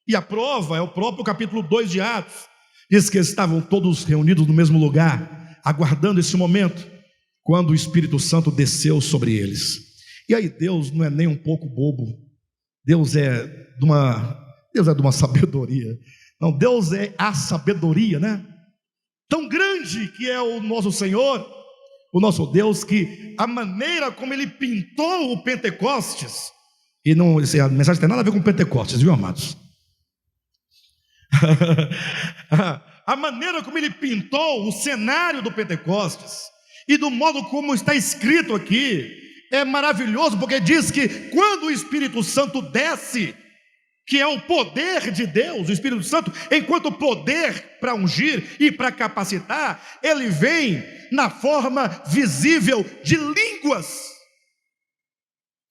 E a prova é o próprio capítulo 2 de Atos. Diz que estavam todos reunidos no mesmo lugar, aguardando esse momento, quando o Espírito Santo desceu sobre eles. E aí Deus não é nem um pouco bobo. Deus é de uma sabedoria. Não, Deus é a sabedoria, tão grande que é o nosso Senhor, o nosso Deus, que a maneira como ele pintou o Pentecostes, e não, a mensagem tem nada a ver com Pentecostes, viu, amados? A maneira como ele pintou o cenário do Pentecostes, e do modo como está escrito aqui, é maravilhoso, porque diz que quando o Espírito Santo desce, que é o poder de Deus, o Espírito Santo, enquanto poder para ungir e para capacitar, ele vem na forma visível de línguas.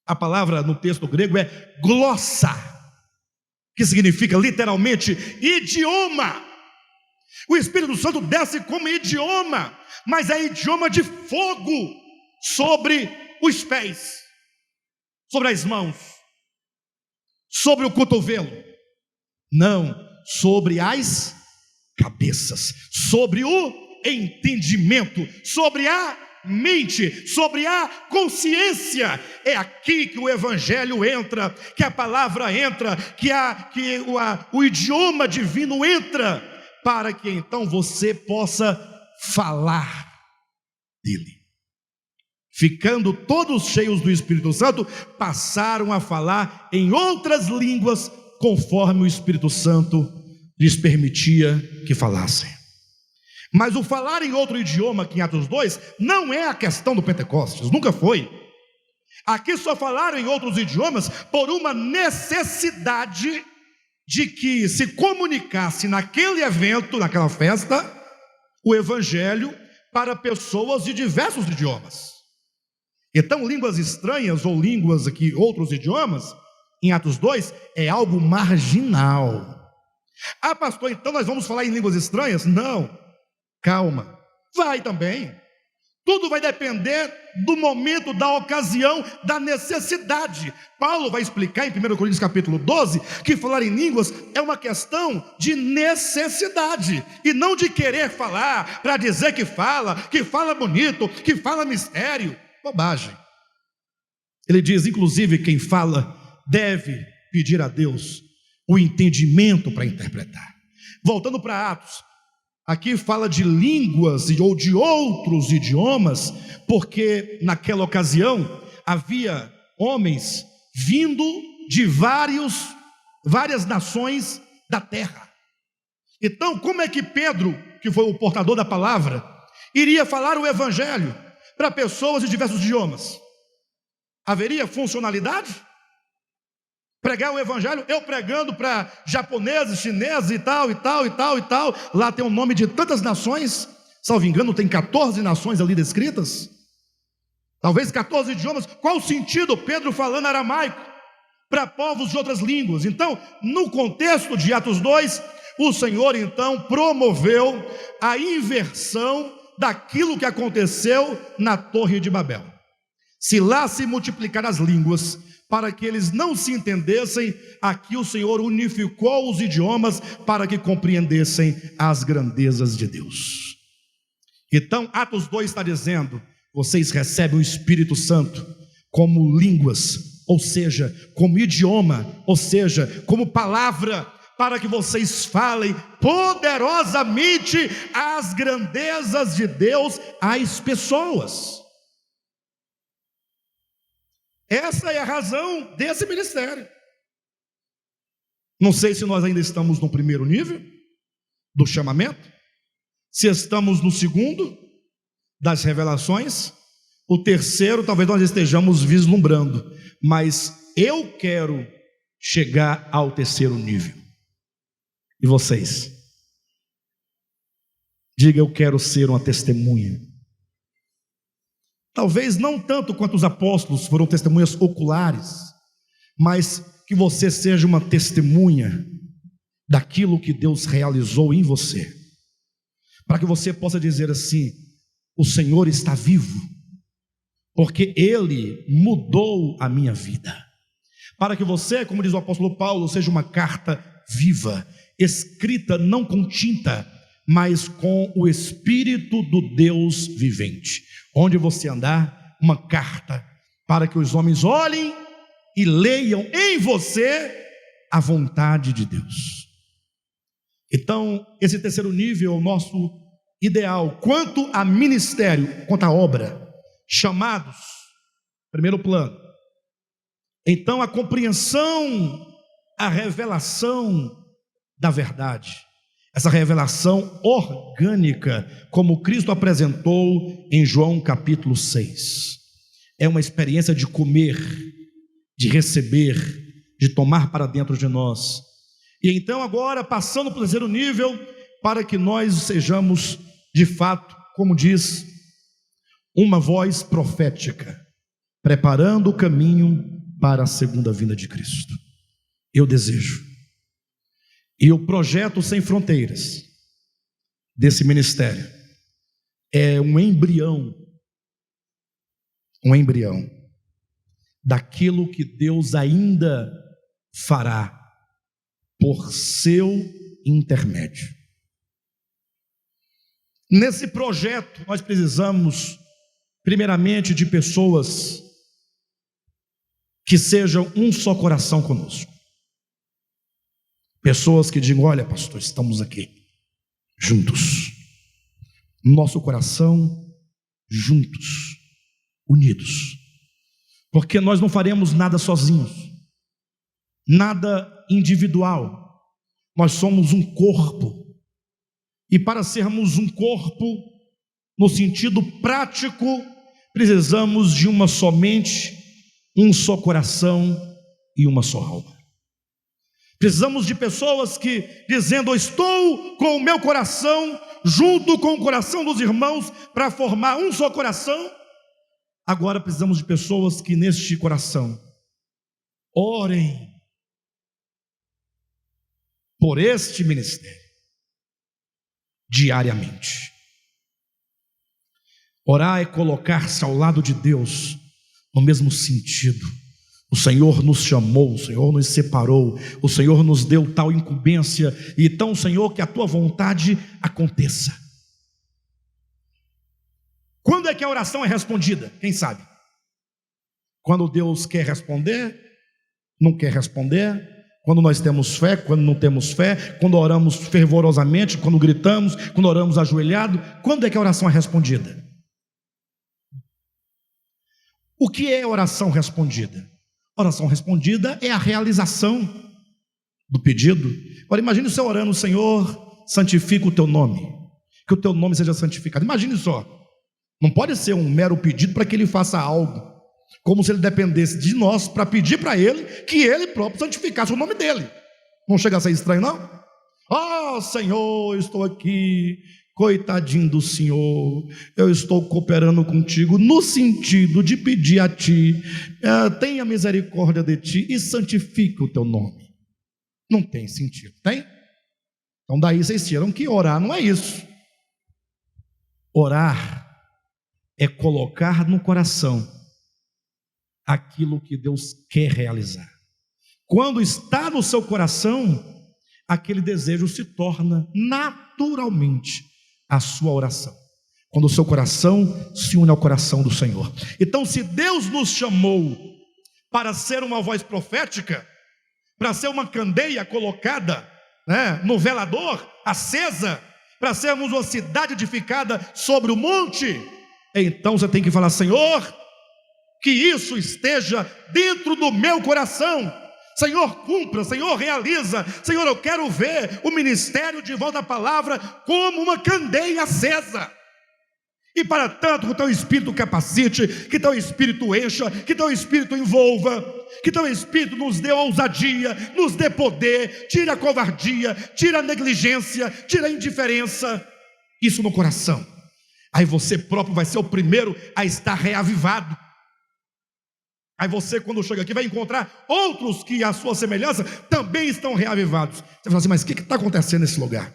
A palavra no texto grego é glossa, que significa literalmente idioma. O Espírito Santo desce como idioma, mas é idioma de fogo sobre os pés. sobre as mãos, sobre o cotovelo. Não, sobre as cabeças, sobre o entendimento, sobre a mente, sobre a consciência. É aqui que o evangelho entra, que a palavra entra, que o idioma divino entra, para que então você possa falar dele. Ficando todos cheios do Espírito Santo, passaram a falar em outras línguas, conforme o Espírito Santo lhes permitia que falassem. Mas o falar em outro idioma, aqui em Atos 2, não é a questão do Pentecostes, nunca foi. Aqui só falaram em outros idiomas por uma necessidade de que se comunicasse naquele evento, naquela festa, o evangelho para pessoas de diversos idiomas. Então, línguas estranhas ou línguas aqui, outros idiomas, em Atos 2, é algo marginal. Ah, pastor, então nós vamos falar em línguas estranhas? Não, calma, vai também. Tudo vai depender do momento, da ocasião, da necessidade. Paulo vai explicar em 1 Coríntios capítulo 12, que falar em línguas é uma questão de necessidade, e não de querer falar, para dizer que fala bonito, que fala mistério. Bobagem. Ele diz, inclusive, quem fala deve pedir a Deus o entendimento para interpretar. Voltando para Atos, aqui fala de línguas ou de outros idiomas, porque naquela ocasião havia homens vindo de várias nações da terra. Então, como é que Pedro, que foi o portador da palavra, iria falar o evangelho para pessoas de diversos idiomas? Haveria funcionalidade? Pregar o evangelho, eu pregando para japoneses, chineses e tal, lá tem o nome de tantas nações, salvo engano tem 14 nações ali descritas, talvez 14 idiomas. Qual o sentido Pedro falando aramaico para povos de outras línguas? Então, no contexto de Atos 2, o Senhor então promoveu a inversão daquilo que aconteceu na Torre de Babel. Se lá se multiplicaram as línguas, para que eles não se entendessem, aqui o Senhor unificou os idiomas para que compreendessem as grandezas de Deus. Então, Atos 2 está dizendo, vocês recebem o Espírito Santo como línguas, ou seja, como idioma, ou seja, como palavra, para que vocês falem poderosamente as grandezas de Deus às pessoas. Essa é a razão desse ministério. Não sei se nós ainda estamos no primeiro nível do chamamento, se estamos no segundo das revelações, o terceiro talvez nós estejamos vislumbrando, mas eu quero chegar ao terceiro nível. E vocês? Diga, eu quero ser uma testemunha. Talvez não tanto quanto os apóstolos foram testemunhas oculares, mas que você seja uma testemunha daquilo que Deus realizou em você, para que você possa dizer assim, o Senhor está vivo, porque Ele mudou a minha vida, para que você, como diz o apóstolo Paulo, seja uma carta viva, escrita não com tinta, mas com o Espírito do Deus vivente. Onde você andar, uma carta, para que os homens olhem e leiam em você a vontade de Deus. Então, esse terceiro nível é o nosso ideal. Quanto a ministério, quanto a obra, chamados, primeiro plano. Então, a compreensão, a revelação da verdade. Essa revelação orgânica, como Cristo apresentou em João capítulo 6. É uma experiência de comer, de receber, de tomar para dentro de nós. E então agora, passando para o terceiro nível, para que nós sejamos, de fato, como diz, uma voz profética, preparando o caminho para a segunda vinda de Cristo. Eu desejo. E o projeto Sem Fronteiras desse ministério é um embrião daquilo que Deus ainda fará por seu intermédio. Nesse projeto, nós precisamos, primeiramente, de pessoas que sejam um só coração conosco. Pessoas que digam: olha, pastor, estamos aqui, juntos, nosso coração, juntos, unidos, porque nós não faremos nada sozinhos, nada individual, nós somos um corpo, e para sermos um corpo, no sentido prático, precisamos de uma só mente, um só coração e uma só alma. Precisamos de pessoas que, dizendo: eu estou com o meu coração junto com o coração dos irmãos para formar um só coração. Agora precisamos de pessoas que neste coração orem por este ministério diariamente. Orar é colocar-se ao lado de Deus no mesmo sentido. O Senhor nos chamou, o Senhor nos separou, o Senhor nos deu tal incumbência, e então, Senhor, que a tua vontade aconteça. Quando é que a oração é respondida? Quem sabe? Quando Deus quer responder, não quer responder, quando nós temos fé, quando não temos fé, quando oramos fervorosamente, quando gritamos, quando oramos ajoelhado. Quando é que a oração é respondida? O que é oração respondida? Oração respondida é a realização do pedido. Agora imagine você orando: Senhor, santifica o teu nome, que o teu nome seja santificado. Imagine só, não pode ser um mero pedido para que ele faça algo, como se ele dependesse de nós para pedir para ele que ele próprio santificasse o nome dele. Não chega a ser estranho, não? Oh Senhor, eu estou aqui, coitadinho do Senhor, eu estou cooperando contigo no sentido de pedir a ti, tenha misericórdia de ti e santifica o teu nome. Não tem sentido, tem? Então daí vocês tiram que orar não é isso. Orar é colocar no coração aquilo que Deus quer realizar. Quando está no seu coração, aquele desejo se torna naturalmente a sua oração, quando o seu coração se une ao coração do Senhor. Então, se Deus nos chamou para ser uma voz profética, para ser uma candeia colocada, no velador, acesa, para sermos uma cidade edificada sobre o monte, então você tem que falar: Senhor, que isso esteja dentro do meu coração. Senhor, cumpra, Senhor, realiza. Senhor, eu quero ver o ministério de Volta à Palavra como uma candeia acesa. E para tanto, que o teu Espírito capacite, que teu Espírito encha, que teu Espírito envolva, que teu Espírito nos dê ousadia, nos dê poder, tire a covardia, tire a negligência, tire a indiferença. Isso no coração. Aí você próprio vai ser o primeiro a estar reavivado. Aí você, quando chega aqui, vai encontrar outros que, à sua semelhança, também estão reavivados. Você fala assim: mas o que está acontecendo nesse lugar?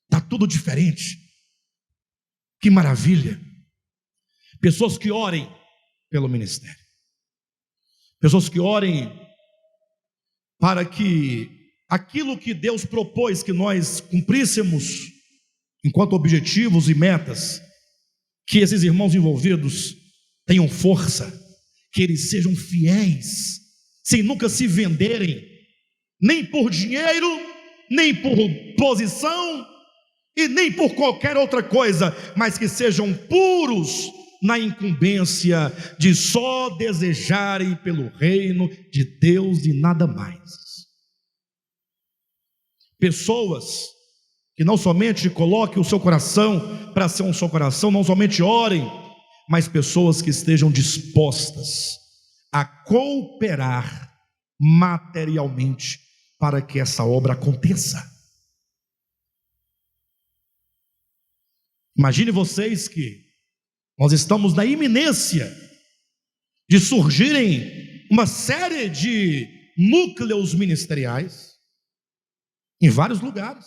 Está tudo diferente. Que maravilha. Pessoas que orem pelo ministério, pessoas que orem para que aquilo que Deus propôs que nós cumpríssemos enquanto objetivos e metas, que esses irmãos envolvidos tenham força, que eles sejam fiéis, sem nunca se venderem, nem por dinheiro, nem por posição, e nem por qualquer outra coisa, mas que sejam puros na incumbência de só desejarem pelo reino de Deus e nada mais. Pessoas que não somente coloquem o seu coração para ser um só coração, não somente orem, mas pessoas que estejam dispostas a cooperar materialmente para que essa obra aconteça. Imagine vocês que nós estamos na iminência de surgirem uma série de núcleos ministeriais em vários lugares.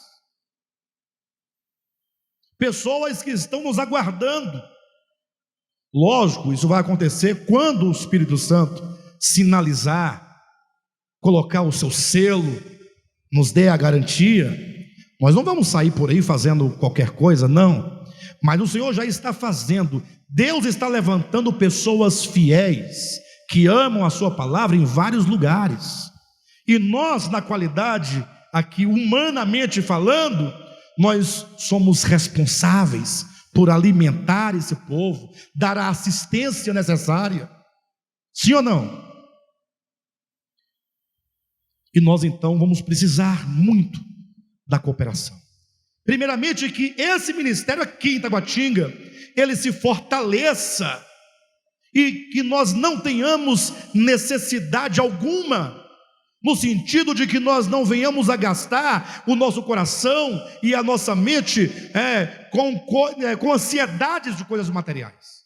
Pessoas que estão nos aguardando. Lógico, isso vai acontecer quando o Espírito Santo sinalizar, colocar o seu selo, nos dê a garantia. Nós não vamos sair por aí fazendo qualquer coisa, não. Mas o Senhor já está fazendo. Deus está levantando pessoas fiéis, que amam a sua palavra em vários lugares. E nós, na qualidade, aqui humanamente falando, nós somos responsáveis por alimentar esse povo, dar a assistência necessária. Sim ou não? E nós então vamos precisar muito da cooperação. Primeiramente, que esse ministério aqui em Taguatinga, ele se fortaleça, e que nós não tenhamos necessidade alguma, no sentido de que nós não venhamos a gastar o nosso coração e a nossa mente com ansiedades de coisas materiais,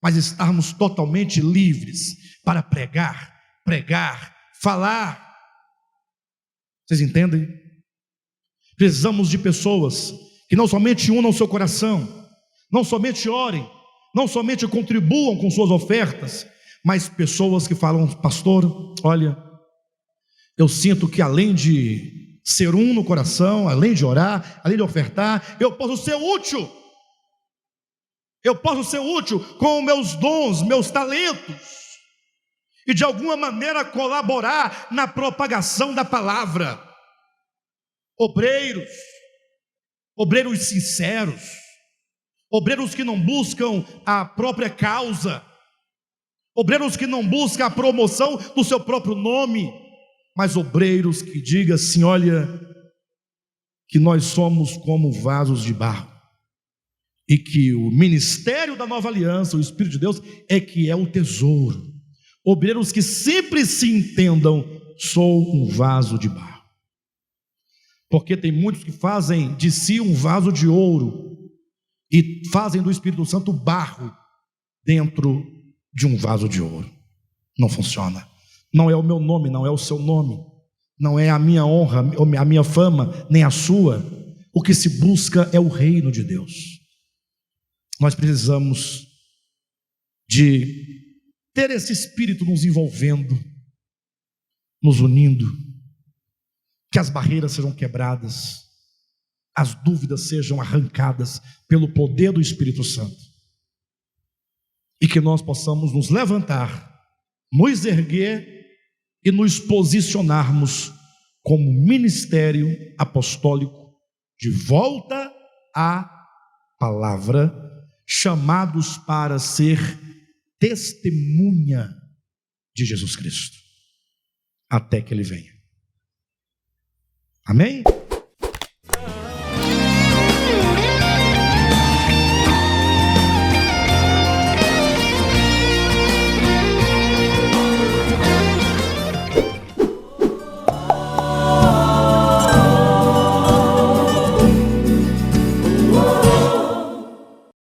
mas estarmos totalmente livres para pregar, falar. Vocês entendem? Precisamos de pessoas que não somente unam seu coração, não somente orem, não somente contribuam com suas ofertas, mas pessoas que falam: pastor, olha, eu sinto que além de ser um no coração, além de orar, além de ofertar, eu posso ser útil. Eu posso ser útil com meus dons, meus talentos, e de alguma maneira colaborar na propagação da palavra. Obreiros sinceros, obreiros que não buscam a própria causa, obreiros que não buscam a promoção do seu próprio nome, mas obreiros que digam assim: olha, que nós somos como vasos de barro, e que o ministério da nova aliança, o Espírito de Deus, é que é o tesouro. Obreiros que sempre se entendam: sou um vaso de barro. Porque tem muitos que fazem de si um vaso de ouro, e fazem do Espírito Santo barro dentro de um vaso de ouro. Não funciona. Não é o meu nome, não é o seu nome, não é a minha honra, a minha fama, nem a sua. O que se busca é o reino de Deus. Nós precisamos de ter esse Espírito nos envolvendo, nos unindo, que as barreiras sejam quebradas, as dúvidas sejam arrancadas pelo poder do Espírito Santo, e que nós possamos nos levantar, nos erguer e nos posicionarmos como ministério apostólico de volta à palavra, chamados para ser testemunha de Jesus Cristo, até que Ele venha. Amém?